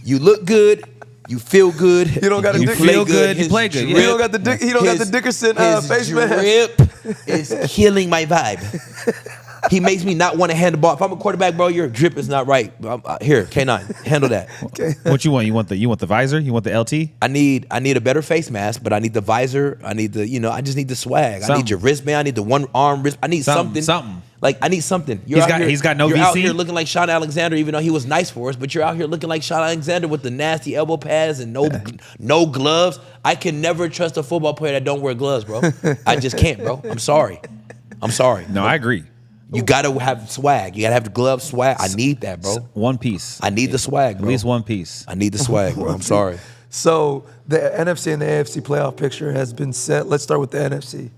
You look good. You feel good. You don't gotta you dick- play feel good, you His play good, yeah. drip- He don't got the Dick- he don't got the Dickerson his face mask. drip is killing my vibe. He makes me not want to hand the ball. If I'm a quarterback, bro, your drip is not right. Here, K9, handle that. Okay. What you want? You want the visor? You want the LT? I need a better face mask, but I need the visor. I need the, I just need the swag. I need your wristband. I need the one arm wrist. I need something. Like, I need something. He's got no You're VC? out here looking like Sean Alexander, even though he was nice for us, but you're out here looking like Sean Alexander with the nasty elbow pads and no gloves. I can never trust a football player that don't wear gloves, bro. I just can't, bro. I'm sorry. No, I agree. You gotta have swag. You gotta have the glove swag. I need that, bro. One piece. I need the swag, bro. At least one piece. I need the swag, bro. I'm sorry. So the NFC and the AFC playoff picture has been set. Let's start with the NFC.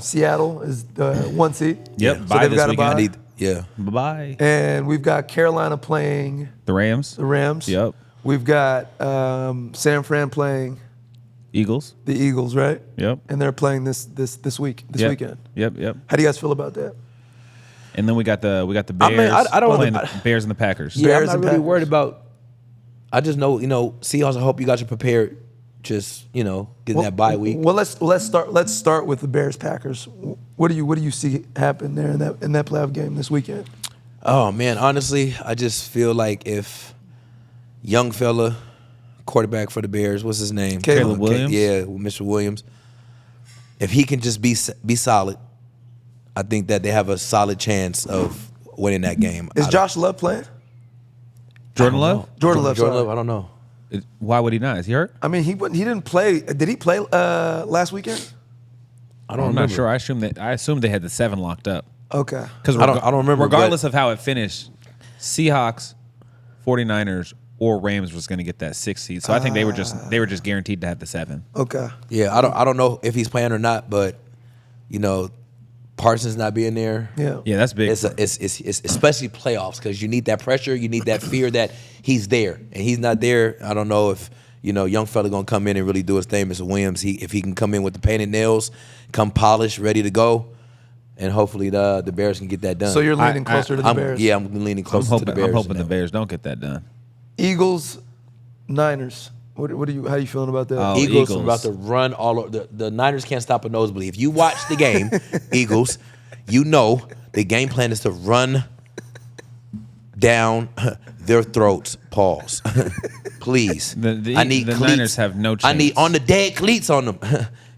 Seattle is the 1 seed. Yep. So Bye they've this got a weekend. bye. Bye-bye. And we've got Carolina playing The Rams. the Rams. Yep. We've got San Fran playing Eagles. the Eagles, right? Yep. And they're playing this weekend. Yep. How do you guys feel about that? And then we got the Bears I mean, I don't- playing the Bears and the Packers. Yeah, Bears I'm and not really Packers. worried about. I just know, Seahawks. I hope you guys are prepared. Just getting that bye week. Well, let's start with the Bears Packers. What do you see happen there in that playoff game this weekend? Oh man, honestly, I just feel like if young fella, quarterback for the Bears, what's his name? Caleb Williams? Yeah, Mr. Williams. If he can just be solid, I think that they have a solid chance of winning that game. Is Josh Love playing? Jordan Love? Jordan Love. Jordan sorry. Love. I don't know. Why would he not? Is he hurt? I mean, he didn't play. Did he play last weekend? I don't I'm remember. not sure. I assumed they had the 7 locked up. Okay. Because I don't remember, Regardless of how it finished, Seahawks, 49ers, or Rams was going to get that 6th seed. So I think they were just guaranteed to have the 7. Okay. Yeah, I don't know if he's playing or not, but Parsons not being there. Yeah. Yeah, that's big. It's especially playoffs because you need that pressure, you need that fear that he's there, and he's not there. I don't know if young fella gonna come in and really do his thing, Mr. Williams. If he can come in with the painted nails, come polished, ready to go, and hopefully the Bears can get that done. So you're leaning closer to the Bears. Yeah, I'm leaning closer to the Bears. I'm hoping in the that. Bears don't get that done. Eagles, Niners. How are you feeling about that? Oh, Eagles Eagles. are about to run all over. The Niners can't stop a nosebleed. If you watch the game, Eagles, the game plan is to run down their throats. Pause. Please. I need the cleats. Niners have no chance. I need on the dead cleats on them.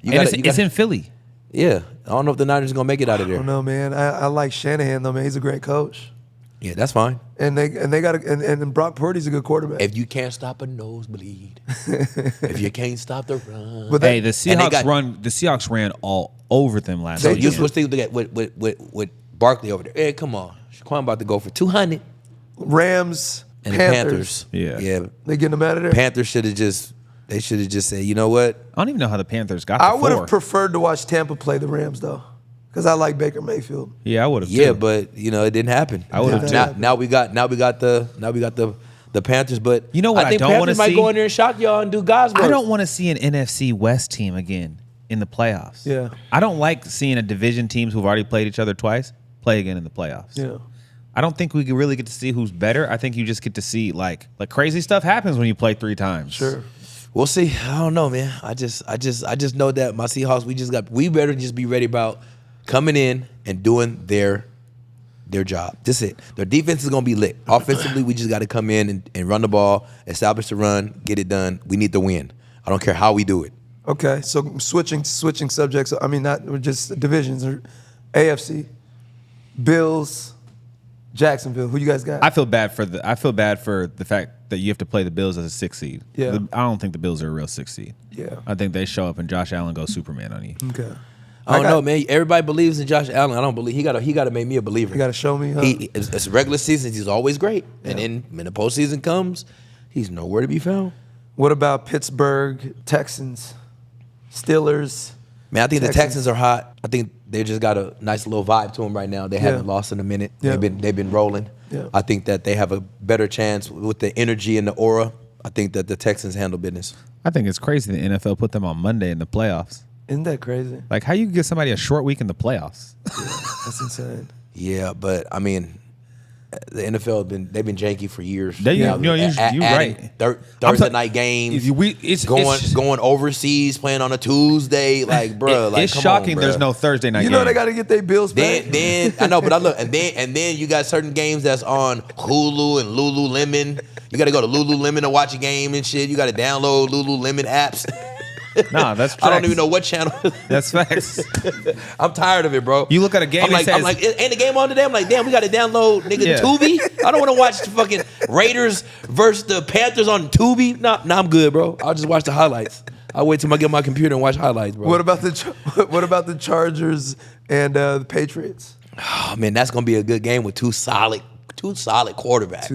It's in Philly. Yeah. I don't know if the Niners are going to make it out of I there. don't know, man. I like Shanahan though, man. He's a great coach. Yeah, that's fine. And they got and Brock Purdy's a good quarterback. If you can't stop a nosebleed, if you can't stop the run. But Hey, the Seahawks ran all over them last So week. you supposed to get with Barkley over there. Hey, come on. Shaquan about to go for 200. Rams, And the Panthers. Yeah. Yeah. They getting them out of there. Panthers should have just said, you know what? I don't even know how the Panthers got I to would 4. have preferred to watch Tampa play the Rams though, because I like Baker Mayfield. Yeah, I would have. Yeah, too. but it didn't happen. I would've now, too. now we got the Panthers, but You know what I think don't wanna Panthers might see? go in there and shock y'all and do God's work. I don't want to see an NFC West team again in the playoffs. Yeah. I don't like seeing a division teams who've already played each other twice play again in the playoffs. Yeah. I don't think we can really get to see who's better. I think you just get to see like crazy stuff happens when you play 3 times. Sure. We'll see. I don't know, man. I just know that my Seahawks, we better just be ready about coming in and doing their job. That's it. Their defense is gonna be lit. Offensively, we just got to come in and run the ball, establish the run, get it done. We need to win. I don't care how we do it. Okay. So switching subjects. I mean, not just divisions. Or AFC, Bills, Jacksonville. Who you guys got? I feel bad for the fact that you have to play the Bills as a 6th seed. Yeah. I don't think the Bills are a real 6th seed. Yeah. I think they show up and Josh Allen goes Superman on you. Okay. I don't know, man. Everybody believes in Josh Allen. I don't believe he got to make me a believer. You got to show me. Huh? It's regular season. He's always great, and then when the postseason comes, he's nowhere to be found. What about Pittsburgh, Texans, Steelers? Man, I think the Texans. Texans are hot. I think they just got a nice little vibe to them right now. They haven't lost in a minute. Yeah. They've been rolling. Yeah. I think that they have a better chance with the energy and the aura. I think that the Texans handle business. I think it's crazy the NFL put them on Monday in the playoffs. Isn't that crazy? Like, how you give somebody a short week in the playoffs? That's insane. Yeah, but I mean, The NFL they've been janky for years. You're right. Thursday night games. It's going overseas, playing on a Tuesday. Like, bro, it's shocking. There's no Thursday night. They got to get their bills paid. Then I know, but I look, and then you got certain games that's on Hulu and Lululemon. You got to go to Lululemon to watch a game and shit. You got to download Lululemon apps. Nah, that's facts. I don't even know what channel. That's facts. I'm tired of it, bro. You look at a game. I'm like, ain't the game on today? I'm like, damn, we got to download Tubi. I don't want to watch the fucking Raiders versus the Panthers on Tubi. Nah, I'm good, bro. I'll just watch the highlights. I'll wait till I get my computer and watch highlights, bro. What about the Chargers and the Patriots? Oh man, that's gonna be a good game with two solid quarterbacks.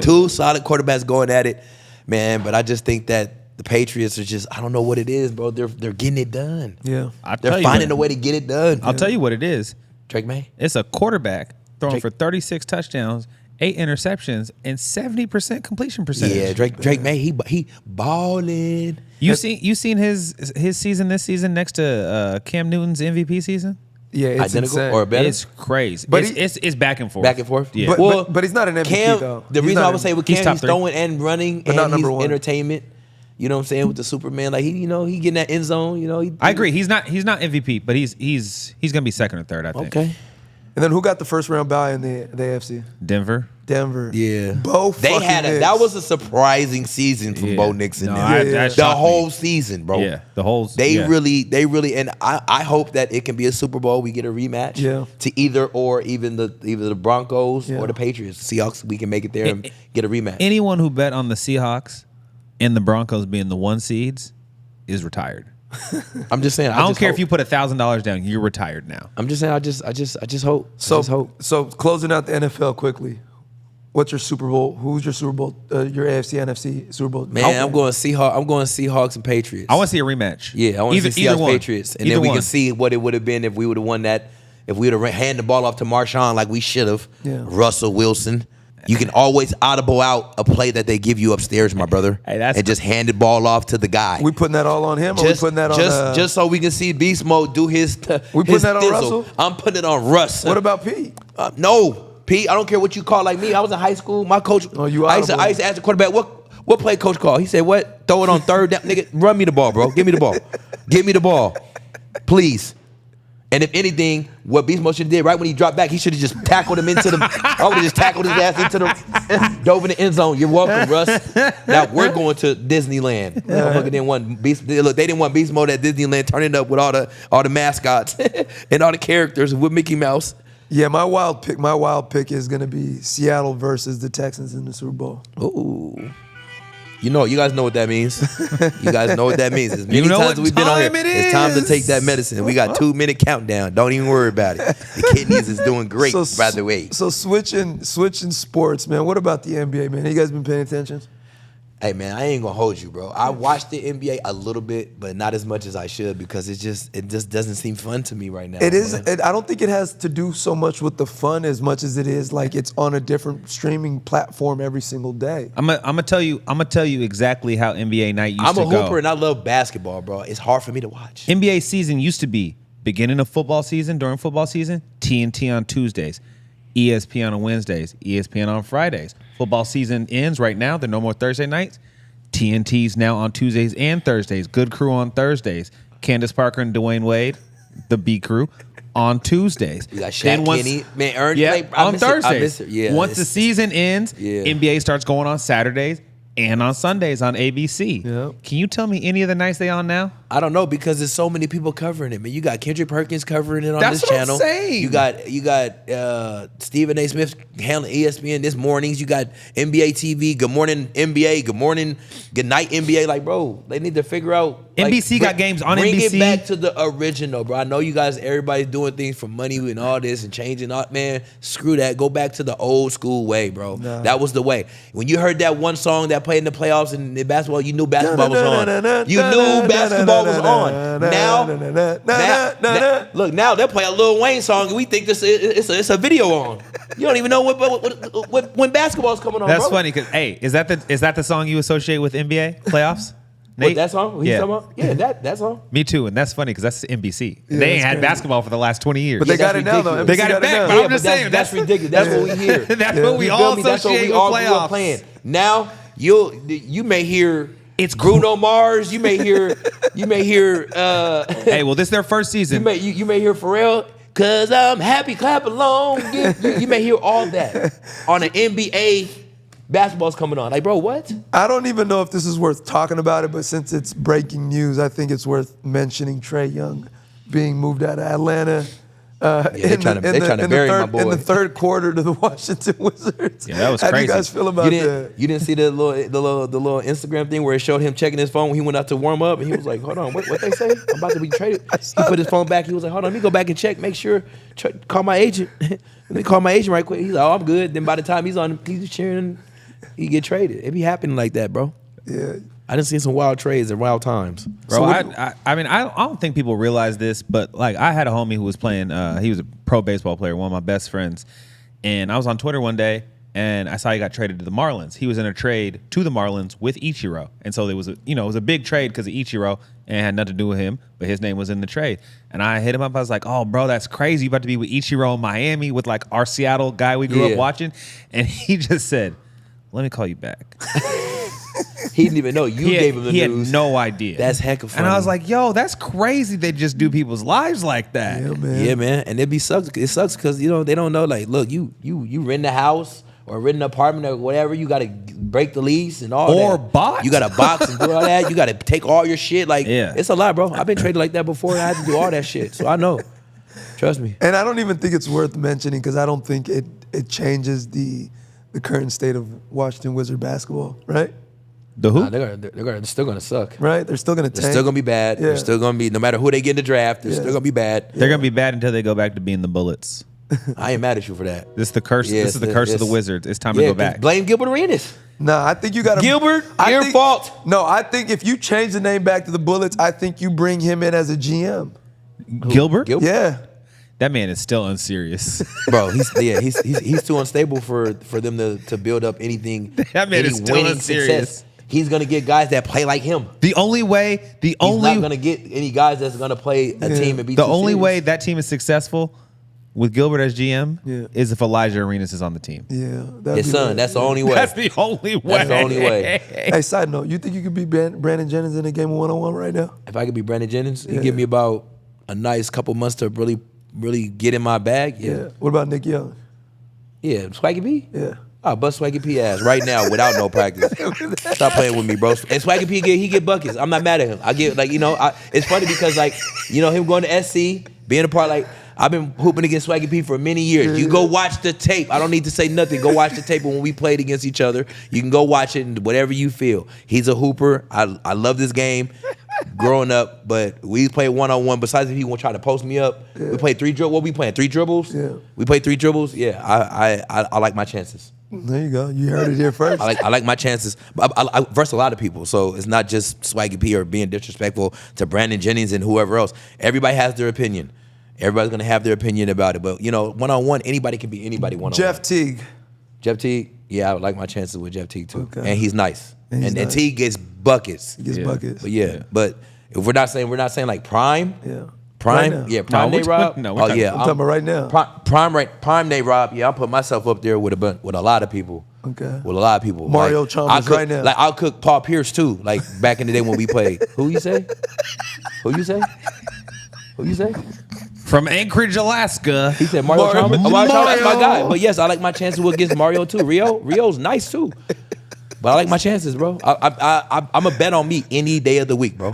Two solid quarterbacks going at it, man. But I just think that the Patriots are just, I don't know what it is, bro. They're getting it done. Yeah. They're finding a way to get it done. I'll tell you what it is. Drake May? It's a quarterback throwing for 36 touchdowns, 8 interceptions, and 70% completion percentage. Yeah, Drake May, he balling. You seen his season this season next to Cam Newton's MVP season? Yeah, it's identical insane. or better. It's crazy. But it's back and forth. Back and forth. Yeah. But he's not an MVP Cam, though. The reason I would say with Cam, top he's three. throwing and running, But and not number he's one. entertainment. You know what I'm saying, with the Superman, like he getting that end zone. I agree. He's not MVP, but he's gonna be second or third. I think. Okay. And then who got the first round bye in the AFC? Denver. Yeah. Both. They had that was a surprising season from Bo Nix and them. The whole season, bro. Yeah, the whole. They really, and I hope that it can be a Super Bowl. We get a rematch. To either the Broncos or the Patriots. Seahawks, we can make it there and get a rematch. Anyone who bet on the Seahawks and the Broncos being the 1 seeds is retired. I'm just saying. I don't care if you put $1,000 down. You're retired now. I'm just saying. I just hope. So closing out the NFL quickly. What's your Super Bowl? Who's your Super Bowl? Your AFC, NFC Super Bowl? Man, I'm going Seahawks and Patriots. I want to see a rematch. Yeah, I want to see Seahawks Patriots, and then we can see what it would have been if we would have won that. If we would have handed the ball off to Marshawn like we should have. Yeah. Russell Wilson. You can always audible out a play that they give you upstairs, my brother, and just hand the ball off to the guy. We putting that all on him, or we putting that on just so we can see Beast Mode do his. We putting that on Russell? I'm putting it on Russ. What about Pete? No, Pete. I don't care what you call like me. I was in high school. My coach. Oh, you I used to ask the quarterback what play coach called. He said, "What? Throw it on third down, nigga. Run me the ball, bro. Give me the ball. Give me the ball, please." And if anything, what Beast Mode should have did right when he dropped back, he should have just tackled him into the. I would have just tackled his ass into the, dove in the end zone. You're welcome, Russ. Now we're going to Disneyland. Motherfucker didn't want Beast. Look, they didn't want Beast Mode at Disneyland turning up with all the mascots and all the characters with Mickey Mouse. Yeah, my wild pick is gonna be Seattle versus the Texans in the Super Bowl. Ooh. You guys know what that means. You guys know what that means. As many times we've been on here, it's time to take that medicine. We got 2-minute countdown. Don't even worry about it. The kidneys is doing great, by the way. So switching sports, man. What about the NBA, man? You guys been paying attention? Hey, man, I ain't gonna hold you, bro. I watched the NBA a little bit, but not as much as I should because it just doesn't seem fun to me right now. It is. I don't think it has to do so much with the fun as much as it is like it's on a different streaming platform every single day. I'm gonna tell you exactly how NBA night used to go. I'm a hooper and I love basketball, bro. It's hard for me to watch. NBA season used to be beginning of football season, during football season, TNT on Tuesdays, ESPN on Wednesdays, ESPN on Fridays. Football season ends right now. There are no more Thursday nights. TNT's now on Tuesdays and Thursdays. Good Crew on Thursdays. Candace Parker and Dwayne Wade, the B Crew, on Tuesdays. We got Shaq Kenny. Man, Ern, on Thursdays. Yeah, once the season ends, NBA starts going on Saturdays and on Sundays on ABC. Yep. Can you tell me any of the nights they on now? I don't know because there's so many people covering it, man. You got Kendrick Perkins covering it on That's this what channel. I'm saying. You got Stephen A. Smith handling ESPN this mornings. You got NBA TV. Good morning NBA. Good morning. Good night NBA. Like, bro, they need to figure out. NBC got games on bring NBC. Bring it back to the original, bro. I know you guys, everybody's doing things for money and all this and changing. Man, screw that. Go back to the old school way, bro. Nah. That was the way. When you heard that one song that played in the playoffs and the basketball, you knew basketball was on. You knew basketball was on. Now, look, now they'll play a Lil Wayne song and we think it's a video on. You don't even know when basketball's coming on. That's bro. funny because is that the song you associate with NBA playoffs? Nate? What, that song? What he's Yeah. talking about? Yeah, that song. Me too, and that's funny because that's NBC. Yeah, they ain't that's had crazy. basketball for the last 20 years. But they got that's it now, though. ridiculous. They got it back, now. but Yeah, I'm just saying that's ridiculous. That's what we hear. That's Yeah. what we You feel all me? That's what associate we with all grew up playoffs. playing. Now you may hear It's Bruno Mars. You may hear Hey, well, this is their first season. you may hear Pharrell. Cause I'm happy, clap along. You may hear all that on an NBA basketball's coming on. Like, bro, what? I don't even know if this is worth talking about it, but since it's breaking news, I think it's worth mentioning Trae Young being moved out of Atlanta. They trying to bury my boy in the third quarter to the Washington Wizards. Yeah, that was How crazy. do you guys feel about that? You didn't see the little Instagram thing where it showed him checking his phone when he went out to warm up, and he was like, "Hold on, what they say? I'm about to be traded." He put his phone back. He was like, "Hold on, let me go back and check, make sure. Call my agent. Let me call my agent right quick." He's like, "Oh, I'm good." Then by the time he's cheering, he get traded. It be happening like that, bro. Yeah. I done seen some wild trades and wild times. Bro, I mean, I don't think people realize this, but like I had a homie who was playing. He was a pro baseball player, one of my best friends, and I was on Twitter one day and I saw he got traded to the Marlins. He was in a trade to the Marlins with Ichiro, and so there was it was a big trade because of Ichiro and it had nothing to do with him, but his name was in the trade. And I hit him up. I was like, "Oh, bro, that's crazy. You about to be with Ichiro in Miami with like our Seattle guy we grew up watching," and he just said, "Let me call you back." He didn't even know you gave him the he news. had no idea. That's heck of funny. And I was like, "Yo, that's crazy. They just do people's lives like that." Yeah, man. Yeah, man, and it sucks because they don't know. Like, look, you rent a house or rent an apartment or whatever. You got to break the lease and all that. Or box. You got to box and do all that. You got to take all your shit. Like, Yeah. it's a lot, bro. I've been traded like that before. And I had to do all that shit, so I know. Trust me. And I don't even think it's worth mentioning because I don't think it changes the current state of Washington Wizard basketball, right? The who? Nah, they're still gonna suck. Right? They're still going to tank. They're still gonna be bad. Yeah. They're still gonna be no matter who they get in the draft. They're still gonna be bad. They're gonna be bad until they go back to being the Bullets. I ain't mad at you for that. This is the curse. Yeah, this is the curse of the it's- Wizards. It's time to go back. Blame Gilbert Arenas. Nah, I think you got to Gilbert, your fault. No, I think if you change the name back to the Bullets, I think you bring him in as a GM. Gilbert? Yeah. That man is still unserious. Bro, he's too unstable for them to build up anything. That man any is still winning unserious. success. He's gonna get guys that play like him. The only way, He's not gonna get any guys that's gonna play a team and be the too only serious. way that team is successful with Gilbert as GM Yeah. is if Elijah Arenas is on the team. Yeah. that'd His be son. lit. That's the only way. That's the only way. That's the only way. Hey, side note, you think you could beat Brandon Jennings in a game of one-on-one right now? If I could be Brandon Jennings, Yeah. it give me about a nice couple months to really get in my bag. Yeah, What about Nick Young? yeah. Swaggy P. Yeah. I'll bust Swaggy P ass right now without no practice. Stop playing with me, bro. And Swaggy P he get buckets. I'm not mad at him. I get it's funny because him going to SC, being a part I've been hooping against Swaggy P for many years. You go watch the tape. I don't need to say nothing. Go watch the tape when we played against each other. You can go watch it and whatever you feel. He's a hooper. I love this game. Growing up, but we play one-on-one. Besides if he won't try to post me up, we play 3 dribbles. What we playing? 3 dribbles? Yeah. We play 3 dribbles. Yeah, I like my chances. There you go. You heard it here first. I like my chances. I verse a lot of people, so it's not just Swaggy P or being disrespectful to Brandon Jennings and whoever else. Everybody has their opinion. Everybody's gonna have their opinion about it. But one-on-one, anybody can be anybody one-on-one. Jeff Teague. Jeff Teague, yeah, I would like my chances with Jeff Teague too. Okay. And he's nice. And he's And nice. Teague gets buckets. He gets buckets. But but if we're not saying like prime. Yeah. Prime, Right now. yeah, prime No, Nate Rob. no, we're Oh talking- yeah, I'm talking about right now. Prime Nate Rob. Yeah, I'll put myself up there with a lot of people. Okay. With a lot of people. Mario Like, Chalmers I'll cook- right now. Like I'll cook Paul Pierce too. Like back in the day when we played. Who you say? Who you say? Who you say? From Anchorage, Alaska. He said Mario Chalmers. Oh, Mario. Chalmers, my guy. But yes, I like my chances against Mario too. Rio's nice too. But I like my chances, bro. I'm a bet on me any day of the week, bro.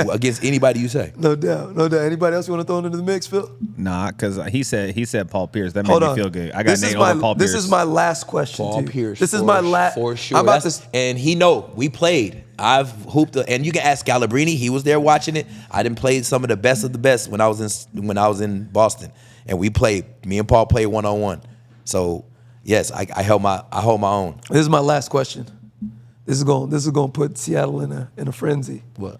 Against anybody you say. No doubt. No doubt. Anybody else you want to throw into the mix, Phil? Nah, because he said Paul Pierce. That made Hold me on. feel good. I got Nate over Paul Pierce. This is my last question. Paul to you. Pierce. This is for- my last. for sure. I'm about That's- to. And he know we played. I've hooped, and you can ask Galabrini. He was there watching it. I done played some of the best when I was in Boston, and we played. Me and Paul played one-on-one. So yes, I hold my own. This is my last question. This is going to put Seattle in a frenzy. What?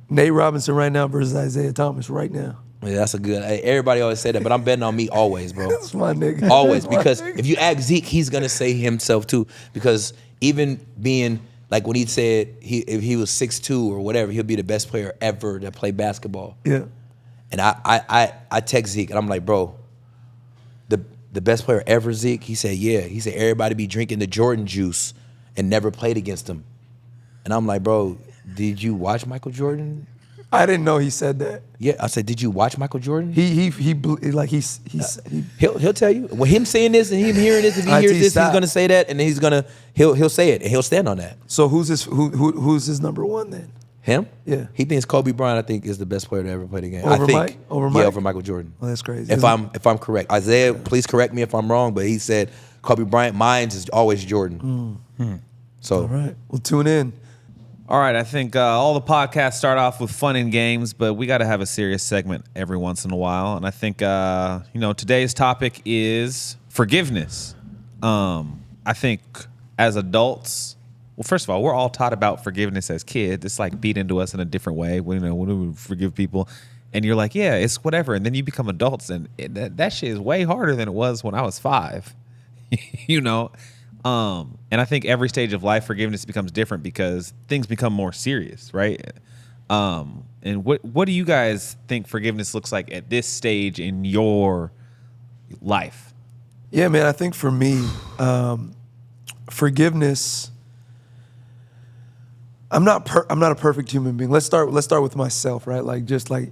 Nate Robinson right now versus Isaiah Thomas right now. Yeah, that's a good. Everybody always say that, but I'm betting on me always, bro. That's my nigga. Always, That's my because nigga. if you ask Zeke, he's gonna say himself too. Because even being Like when he said if he was 6'2" or whatever, he'll be the best player ever to play basketball. Yeah. And I text Zeke and I'm like, bro, the best player ever, Zeke? He said, yeah. He said everybody be drinking the Jordan juice and never played against him. And I'm like, bro, did you watch Michael Jordan? I didn't know he said that. Yeah, I said, did you watch Michael Jordan? He'll He'll tell you. Well, him saying this and him hearing this, if he hears this, he's gonna say that, and then he'll say it and he'll stand on that. So who's his number one then? Him? Yeah. He thinks Kobe Bryant, I think, is the best player to ever play the game. Over I think, Mike? Over Mike? Yeah, over Michael Jordan. Well, that's crazy. If I'm correct, Isaiah, please correct me if I'm wrong, but he said Kobe Bryant, mine is always Jordan. So All right. Well, tune in. All right, I think all the podcasts start off with fun and games, but we got to have a serious segment every once in a while. And I think, today's topic is forgiveness. I think as adults, well, first of all, we're all taught about forgiveness as kids. It's like beat into us in a different way. When we forgive people, and you're like, yeah, it's whatever. And then you become adults, and that shit is way harder than it was when I was 5. And I think every stage of life, forgiveness becomes different because things become more serious, right? And what do you guys think forgiveness looks like at this stage in your life? Yeah, man. I think for me, forgiveness. I'm not a perfect human being. Let's start with myself, right? Like just like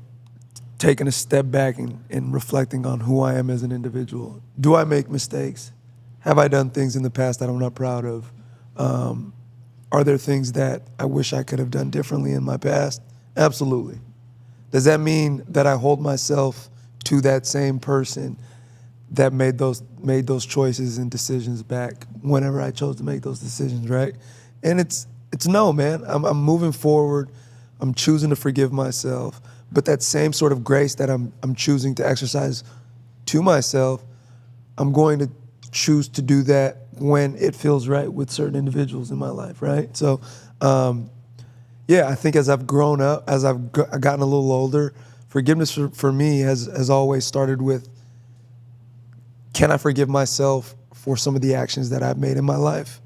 taking a step back and reflecting on who I am as an individual. Do I make mistakes? Have I done things in the past that I'm not proud of? Are there things that I wish I could have done differently in my past? Absolutely. Does that mean that I hold myself to that same person that made those choices and decisions back whenever I chose to make those decisions, right? And it's no, man. I'm moving forward. I'm choosing to forgive myself. But that same sort of grace that I'm choosing to exercise to myself, I'm going to choose to do that when it feels right with certain individuals in my life, right? So, I think as I've grown up, as I've gotten a little older, forgiveness for me has always started with, can I forgive myself for some of the actions that I've made in my life?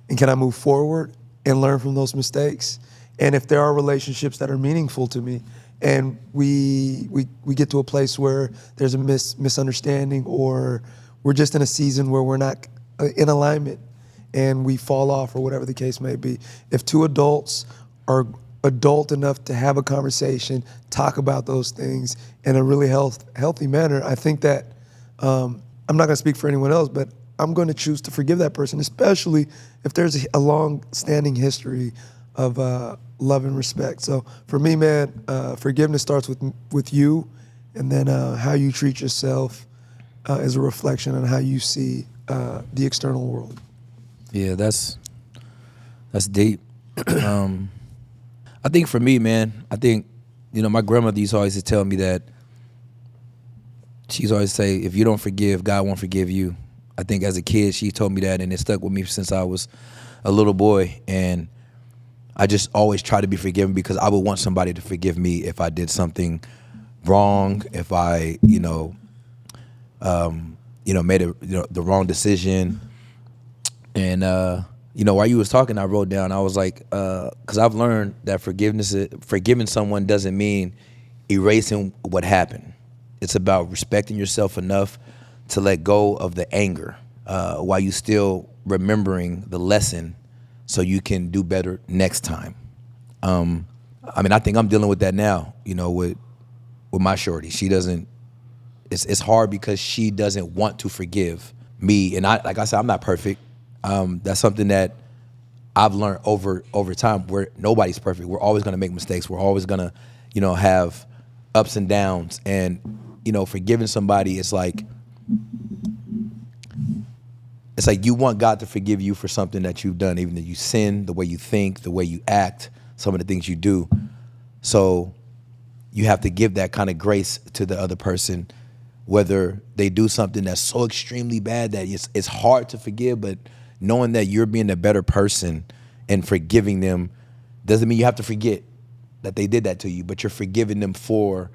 And can I move forward and learn from those mistakes? And if there are relationships that are meaningful to me, and we get to a place where there's a misunderstanding, or we're just in a season where we're not in alignment and we fall off, or whatever the case may be. If two adults are adult enough to have a conversation, talk about those things in a really healthy manner, I think that, I'm not going to speak for anyone else, but I'm going to choose to forgive that person, especially if there's a long-standing history of love and respect. So for me, man, forgiveness starts with you, and then how you treat yourself is a reflection on how you see the external world. yeah, that's deep. I think for me, man, my grandmother used to always tell me that she's always say, if you don't forgive, God won't forgive you. I think as a kid, she told me that, and it stuck with me since I was a little boy. And I just always try to be forgiven because I would want somebody to forgive me if I did something wrong, if I, made the wrong decision. And, while you was talking, I wrote down, I was like, because I've learned that forgiving someone doesn't mean erasing what happened. It's about respecting yourself enough to let go of the anger while you still remembering the lesson so you can do better next time. I think I'm dealing with that now, with my shorty. She doesn't, it's hard because she doesn't want to forgive me. And like I said, I'm not perfect. That's something that I've learned over time, where nobody's perfect. We're always going to make mistakes. We're always going to, have ups and downs. And, forgiving somebody is like you want God to forgive you for something that you've done, even though you sin, the way you think, the way you act, some of the things you do. So you have to give that kind of grace to the other person, whether they do something that's so extremely bad that it's hard to forgive, but knowing that you're being a better person and forgiving them doesn't mean you have to forget that they did that to you, but you're forgiving them for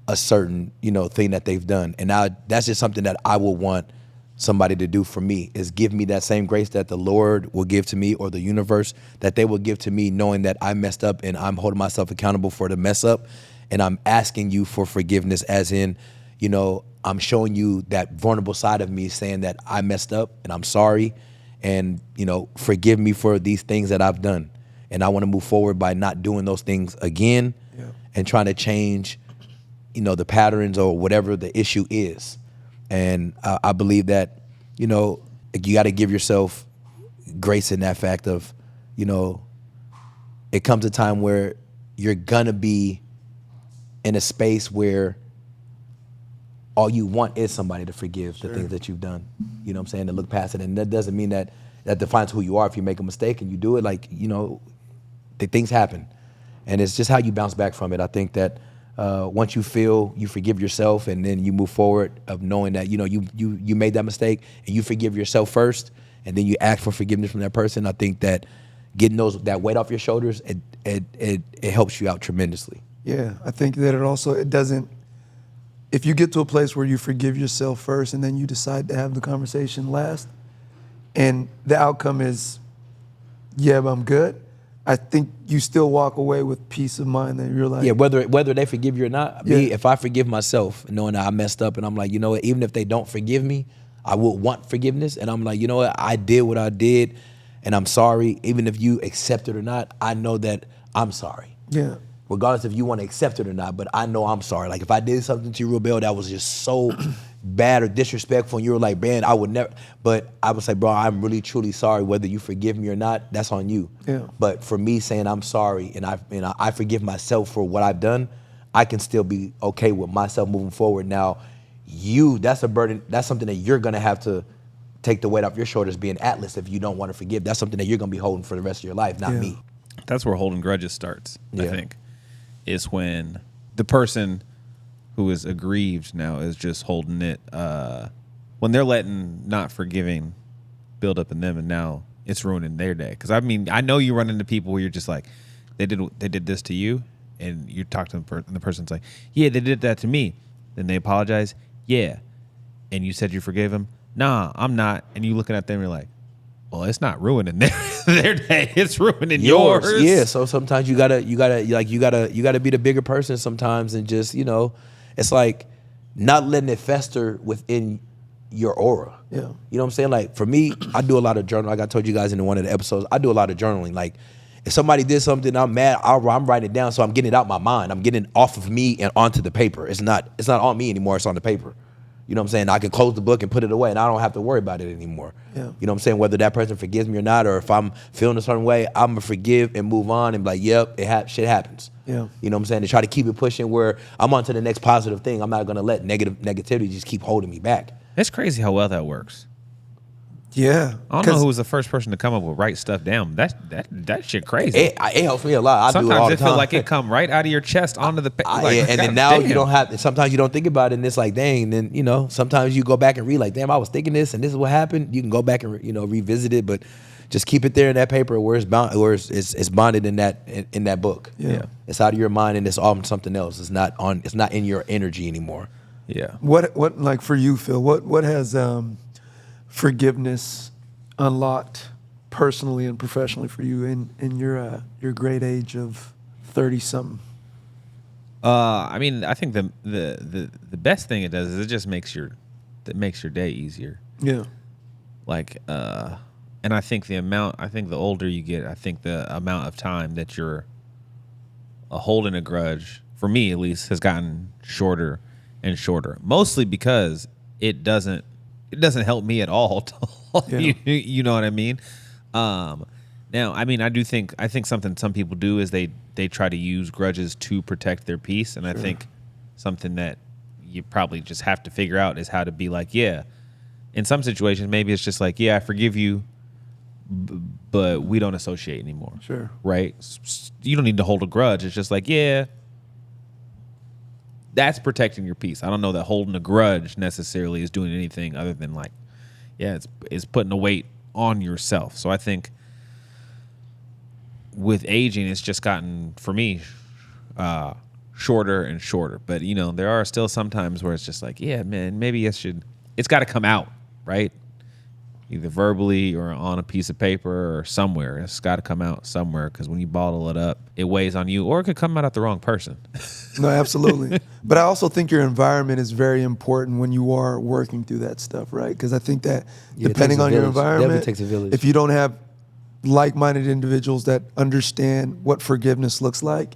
a certain, thing that they've done. And now that's just something that I will want somebody to do for me is give me that same grace that the Lord will give to me, or the universe that they will give to me, knowing that I messed up and I'm holding myself accountable for the mess up. And I'm asking you for forgiveness, as in, I'm showing you that vulnerable side of me, saying that I messed up and I'm sorry, and, forgive me for these things that I've done. And I want to move forward by not doing those things again, and trying to change, the patterns or whatever the issue is. And I believe that, you got to give yourself grace in that fact of, it comes a time where you're going to be in a space where all you want is somebody to forgive the things that you've done. You know what I'm saying? To look past it. And that doesn't mean that defines who you are. If you make a mistake and you do it, the things happen. And it's just how you bounce back from it. I think that once you feel you forgive yourself, and then you move forward of knowing that, you made that mistake, and you forgive yourself first, and then you ask for forgiveness from that person. I think that getting that weight off your shoulders, it helps you out tremendously. Yeah, I think that it doesn't, if you get to a place where you forgive yourself first and then you decide to have the conversation last, and the outcome is, yeah, but I'm good, I think you still walk away with peace of mind that you're like... Yeah, whether they forgive you or not, me, if I forgive myself, knowing that I messed up, and I'm like, you know what, even if they don't forgive me, I will want forgiveness, and I'm like, you know what, I did what I did, and I'm sorry. Even if you accept it or not, I know that I'm sorry. Yeah. Regardless if you want to accept it or not, but I know I'm sorry. Like, if I did something to you, Robel, that was just so bad or disrespectful, and you were like, man, I would never, but I would say, bro, I'm really, truly sorry. Whether you forgive me or not, that's on you. Yeah. But for me saying I'm sorry, and I forgive myself for what I've done, I can still be okay with myself moving forward. Now, that's a burden, that's something that you're going to have to take the weight off your shoulders, being Atlas. If you don't want to forgive, that's something that you're going to be holding for the rest of your life, not me. That's where holding grudges starts, I think. Is when the person who is aggrieved now is just holding it, when they're letting not forgiving build up in them, and now it's ruining their day. Because I mean, I know you run into people where you're just like, they did this to you, and you talk to them, and the person's like, yeah, they did that to me. Then they apologize, yeah, and you said you forgave them. Nah, I'm not. And you looking at them, you're like, well, it's not ruining their day. It's ruining yours. Yeah. So sometimes you gotta be the bigger person sometimes, and just, it's like not letting it fester within your aura. Yeah. You know what I'm saying? Like, for me, I do a lot of journaling. Like I told you guys in one of the episodes, I do a lot of journaling. Like, if somebody did something, I'm mad, I'm writing it down, so I'm getting it out my mind. I'm getting it off of me and onto the paper. It's not on me anymore. It's on the paper. You know what I'm saying? I can close the book and put it away, and I don't have to worry about it anymore. Yeah. You know what I'm saying? Whether that person forgives me or not, or if I'm feeling a certain way, I'm going to forgive and move on and be like, yep, shit happens. Yeah. You know what I'm saying? To try to keep it pushing where I'm on to the next positive thing. I'm not going to let negativity just keep holding me back. It's crazy how well that works. Yeah. I don't know who was the first person to come up with write stuff down. That shit crazy. It helps me a lot. I do it all the time. Sometimes it feel like it come right out of your chest onto the paper. And then now you don't have. Sometimes you don't think about it, and it's like, dang. Then sometimes you go back and read, like, damn, I was thinking this, and this is what happened. You can go back and revisit it, but just keep it there in that paper where it's bound, where it's bonded in that book. Yeah. It's out of your mind, and it's on something else. It's not in your energy anymore. Yeah. What like for you, Phil? What has forgiveness unlocked personally and professionally for you in your great age of 30-something? I mean, I think the best thing it does is it just makes your day easier. Yeah. Like, and I think the older you get, I think the amount of time that you're holding a grudge, for me at least, has gotten shorter and shorter. Mostly because it doesn't help me at all. Yeah. You know what I mean? Now, I mean, I think something some people do is they try to use grudges to protect their peace, and I think something that you probably just have to figure out is how to be like, yeah, in some situations maybe it's just like, yeah, I forgive you, but we don't associate anymore. Sure. Right? You don't need to hold a grudge. It's just like, yeah, that's protecting your peace. I don't know that holding a grudge necessarily is doing anything other than, like, yeah, it's putting a weight on yourself. So I think with aging, it's just gotten, for me, shorter and shorter. But, there are still some times where it's just like, yeah, man, maybe it's got to come out. right? Either verbally or on a piece of paper or somewhere. It's got to come out somewhere because when you bottle it up, it weighs on you, or it could come out at the wrong person. No, absolutely. But I also think your environment is very important when you are working through that stuff, right? Because I think that depending on your environment, Definitely takes a village. if you don't have like-minded individuals that understand what forgiveness looks like,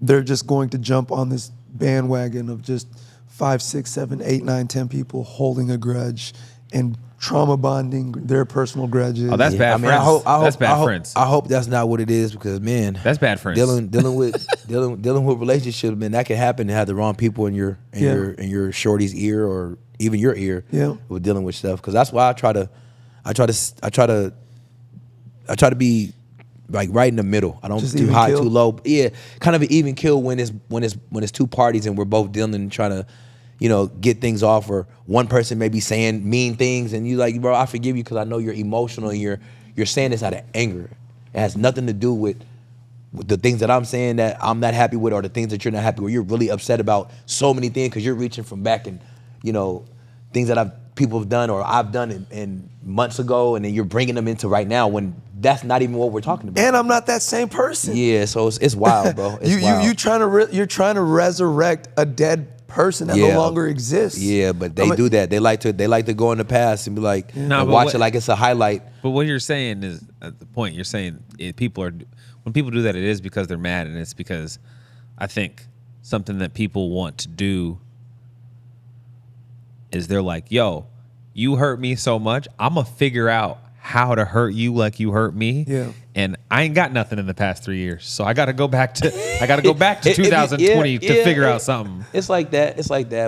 they're just going to jump on this bandwagon of just 5, 6, 7, 8, 9, 10 people holding a grudge and trauma bonding their personal grudges. Oh, that's bad friends. That's bad friends. I hope that's not what it is because, man, That's bad friends. dealing with relationships, man, that can happen to have the wrong people in your shorty's ear or even your ear. Yeah. With dealing with stuff, because that's why I try to be like right in the middle. I don't Just too even high, kill? too low. Yeah, kind of an even kill when it's two parties and we're both dealing and trying to, get things off, or one person may be saying mean things and you like, bro, I forgive you because I know you're emotional and you're saying this out of anger. It has nothing to do with the things that I'm saying that I'm not happy with, or the things that you're not happy with. You're really upset about so many things because you're reaching from back and, things that people have done or I've done in months ago, and then you're bringing them into right now when that's not even what we're talking about. And I'm not that same person. Yeah, so it's wild, bro. It's wild. You're trying to resurrect a dead person that no longer exists. Yeah, but they do that. They like to go in the past and be like, and watch it like it's a highlight. But what you're saying is, at the point you're saying, when people do that, it is because they're mad, and it's because I think something that people want to do is they're like, yo, you hurt me so much, I'm going to figure out how to hurt you like you hurt me. Yeah. And I ain't got nothing in the past 3 years. So I got to go back to 2020 to figure out something. It's like that.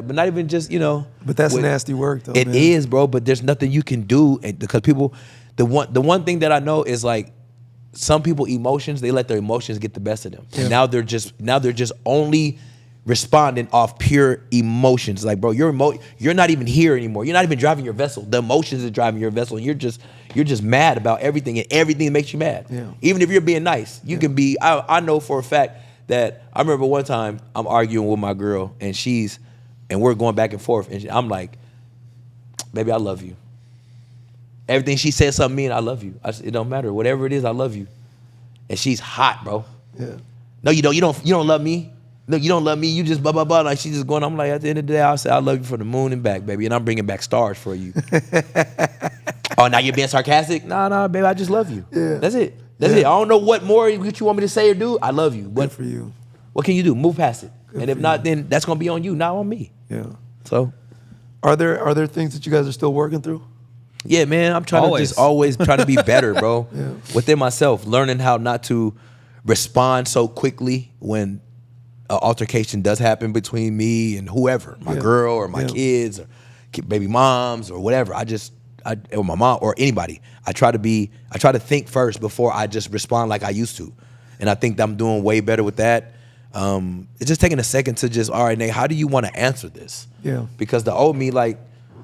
But not even just, But that's nasty work, though. It man. is, bro, but there's nothing you can do, because people, the one thing that I know is like, some people emotions, they let their emotions get the best of them. And now they're just only responding off pure emotions. Like, bro, you're not even here anymore. You're not even driving your vessel. The emotions are driving your vessel, and you're just mad about everything, and everything makes you mad. Yeah. Even if you're being nice, you can be. I know for a fact that I remember one time I'm arguing with my girl, and we're going back and forth, and I'm like, baby, I love you. Everything she said something mean, I love you. It don't matter. Whatever it is, I love you. And she's hot, bro. Yeah. No, you don't. You don't love me. No, you don't love me. You just blah, blah, blah. Like, she's just going, I'm like, at the end of the day, I'll say, I love you from the moon and back, baby. And I'm bringing back stars for you. Oh, now you're being sarcastic? Nah, baby, I just love you. Yeah. That's it. That's it. I don't know what more you want me to say or do. I love you. Good for you. What can you do? Move past it. Good and if for not, you. then that's going to be on you, not on me. Yeah. So, Are there things that you guys are still working through? yeah, man, I'm trying to just always try to be better, bro. Yeah. Within myself, learning how not to respond so quickly when an altercation does happen between me and whoever, my girl or my kids or baby moms or whatever. Or my mom or anybody. I try to think first before I just respond like I used to. And I think that I'm doing way better with that. It's just taking a second to just, all right, Nate, how do you want to answer this? Yeah. Because the old me, like,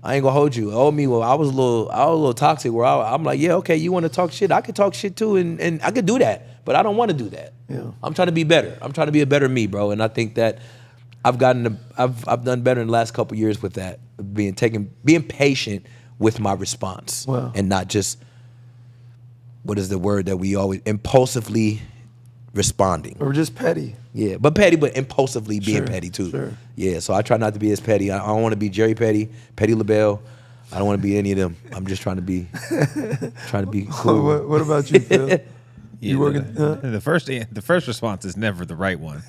I ain't gonna hold you. The old me, well, I was a little toxic where I'm like, yeah, okay, you want to talk shit? I could talk shit too, and I could do that, but I don't want to do that. Yeah. I'm trying to be better. I'm trying to be a better me, bro. And I think that I've done better in the last couple years with that, being patient with my response. Wow. And not just, what is the word that we always, impulsively responding. Or just petty? Yeah, but petty, but impulsively being petty too. Sure. Yeah, so I try not to be as petty. I don't want to be Jerry Petty, Petty LaBelle. I don't want to be any of them. I'm just trying to be cool. What about you, Phil? You working? The first response is never the right one.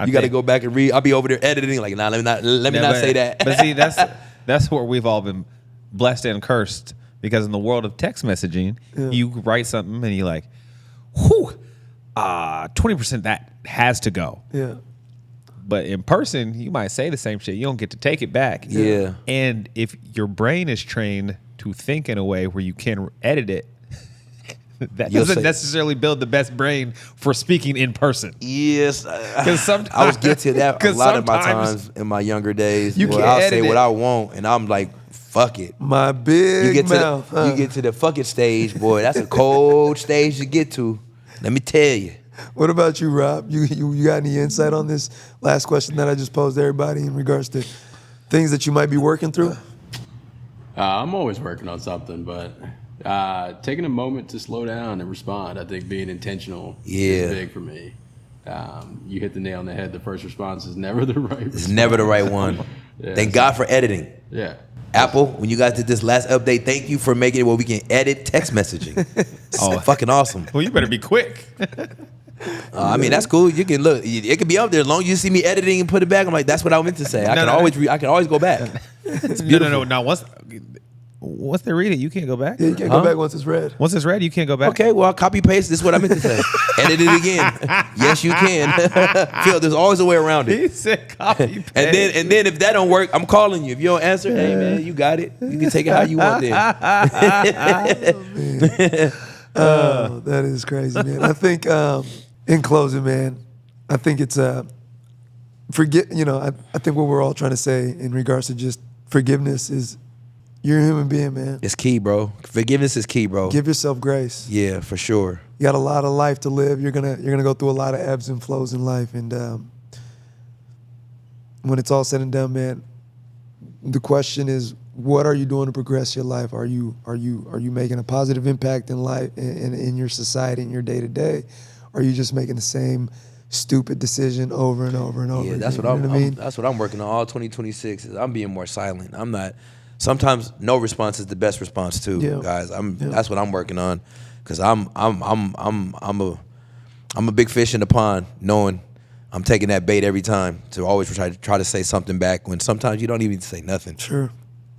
You got to go back and read. I'll be over there editing like, nah, let me not say that. But see, that's where we've all been blessed and cursed, because in the world of text messaging, you write something and you're like, whew, 20% that has to go. Yeah. But in person, you might say the same shit. You don't get to take it back. Yeah. And if your brain is trained to think in a way where you can edit it, that doesn't necessarily build the best brain for speaking in person. Yes. Because sometimes I was guilty of that a lot of my sometimes times in my younger days. you can't I'll edit say it. what I want, and I'm like, fuck it. My big mouth. You get to the fuck it stage, boy. That's a cold stage to get to. Let me tell you. What about you, Rob? You got any insight on this last question that I just posed to everybody in regards to things that you might be working through? I'm always working on something, but taking a moment to slow down and respond, I think being intentional is big for me. You hit the nail on the head. The first response is never the right response. It's never the right one. Thank God for editing. Yeah. Apple, when you guys did this last update, thank you for making it where we can edit text messaging. It's fucking awesome. Well, you better be quick. I mean, that's cool. You can look. It can be up there as long as you see me editing and put it back. I'm like, that's what I meant to say. I can always go back. No. Now, once they read it, you can't go back. Yeah, you can't go back once it's read. Once it's read, you can't go back. Okay, well, copy paste. This is what I meant to say. Edit it again. Yes, you can. Phil, there's always a way around He it. said copy paste. And then if that don't work, I'm calling you. If you don't answer, hey man, you got it. You can take it how you want. Then. Oh, that is crazy, man. I think in closing, man, I think it's forget. You know, I think what we're all trying to say in regards to just forgiveness is you're a human being, man. It's key, bro. Forgiveness is key, bro. Give yourself grace. Yeah, for sure. You got a lot of life to live. You're gonna go through a lot of ebbs and flows in life, and when it's all said and done, man, the question is, what are you doing to progress your life? Are you making a positive impact in life, in your society, in your day to day? Or are you just making the same stupid decision over and over and over? Yeah, again? that's what You know I mean. that's what I'm working on. All 2026 is I'm being more silent. I'm not. Sometimes no response is the best response too, guys. That's what I'm working on, because I'm a big fish in the pond, knowing I'm taking that bait every time to always try to say something back when sometimes you don't even say nothing. Sure.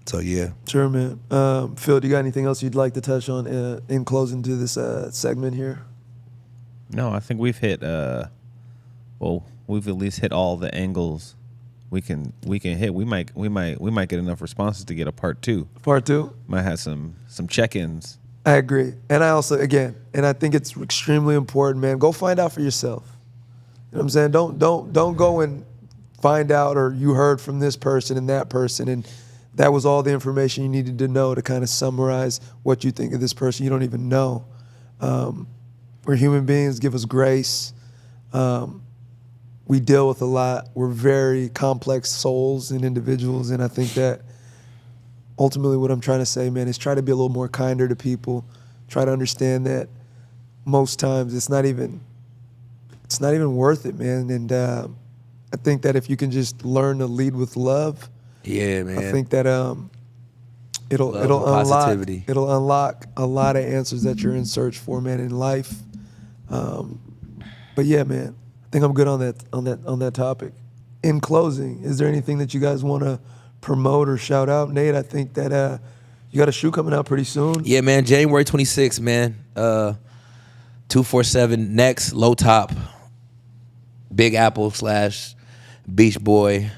So yeah. Sure, man. Phil, do you got anything else you'd like to touch on in closing to this segment here? No, I think we've hit. We've at least hit all the angles we can hit. We might get enough responses to get a part 2. Part 2? Might have some check-ins. I agree. And I also, again, and I think it's extremely important, man, go find out for yourself. You know what I'm saying? Don't go and find out, or you heard from this person and that person, and that was all the information you needed to know to kind of summarize what you think of this person you don't even know. We're human beings. Give us grace. We deal with a lot. We're very complex souls and individuals, and I think that ultimately what I'm trying to say, man, is try to be a little more kinder to people. Try to understand that most times it's not even worth it, man. And I think that if you can just learn to lead with love, yeah, man. I think that it'll unlock a lot of answers that you're in search for, man, in life. But yeah, man, I think I'm good on that topic. In closing, is there anything that you guys want to promote or shout out? Nate, I think that you got a shoe coming out pretty soon. Yeah, man, January 26th, man. 247 Next, low top, Big Apple / Beach Boy.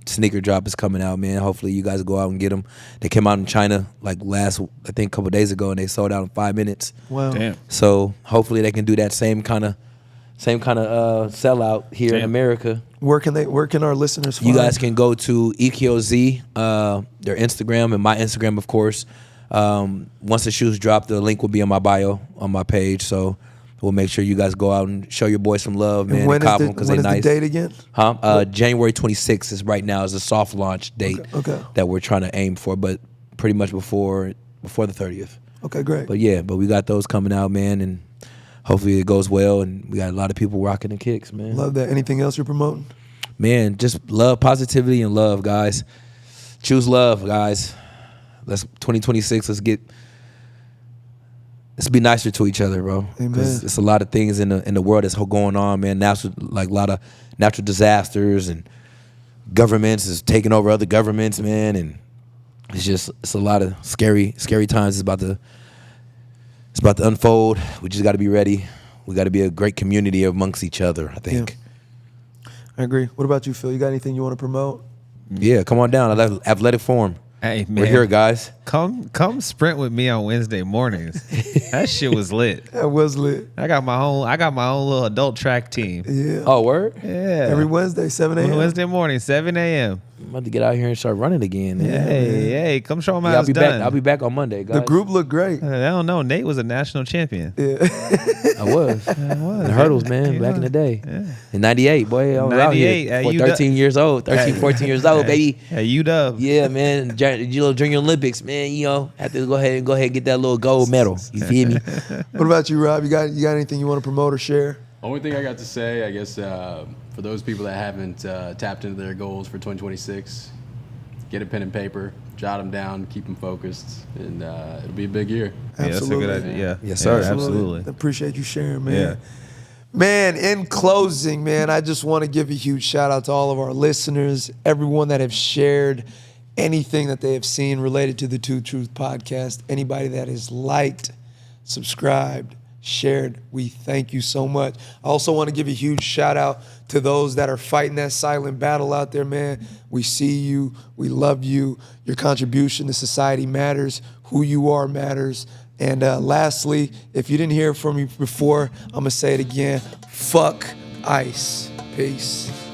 Sneaker drop is coming out, man. Hopefully you guys go out and get them. They came out in China like a couple of days ago, and they sold out in 5 minutes. Wow. Damn. So hopefully they can do that same kind of sellout here in America. Where can our listeners find? You guys can go to EQOZ, their Instagram, and my Instagram, of course. Once the shoes drop, the link will be on my bio on my page. So we'll make sure you guys go out and show your boys some love, man. When and because is they're nice. the date again? January 26th is right now is a soft launch date that we're trying to aim for, but pretty much before the 30th. Okay, great. But we got those coming out, man, and hopefully it goes well, and we got a lot of people rocking the kicks, man. Love that. Anything else you're promoting? Man, just love, positivity, and love, guys. Choose love, guys. Let's 2026. Let's be nicer to each other, bro. Amen. Because it's a lot of things in the world that's going on, man. A lot of natural disasters, and governments is taking over other governments, man. And it's a lot of scary times. It's about to unfold. We just got to be ready. We got to be a great community amongst each other, I think. Yeah. I agree. What about you, Phil? You got anything you want to promote? Yeah, come on down. Athletic Forum. Hey, man. We're here, guys. Come sprint with me on Wednesday mornings. That shit was lit. That was lit. I got my own little adult track team. Yeah. Oh, word? Yeah. Every Wednesday, 7 a.m. Wednesday morning, 7 a.m. I'm about to get out here and start running again. Man. Hey, come show them how Yeah, it's done. back. I'll be back on Monday, guys. The group looked great. I don't know. Nate was a national champion. I was. In the hurdles, man, back in the day. Yeah. In 98, boy, I was out here. 13 years old, 14 years old, baby. Hey, UW. Yeah, man. Junior Olympics, man, have to go ahead and get that little gold medal. You feel me? What about you, Rob? You got anything you want to promote or share? Only thing I got to say, I guess, for those people that haven't tapped into their goals for 2026, get a pen and paper, jot them down, keep them focused, and it'll be a big year. Yeah, that's a good idea. Yeah. Yes, sir. Absolutely. Appreciate you sharing, man. Yeah. Man, in closing, man, I just want to give a huge shout out to all of our listeners, everyone that have shared anything that they have seen related to the Two Truth podcast, anybody that has liked, subscribed, shared, we thank you so much. I also want to give a huge shout out to those that are fighting that silent battle out there, man. We see you. We love you. Your contribution to society matters. Who you are matters. And lastly, if you didn't hear from me before, I'm going to say it again. Fuck ICE. Peace.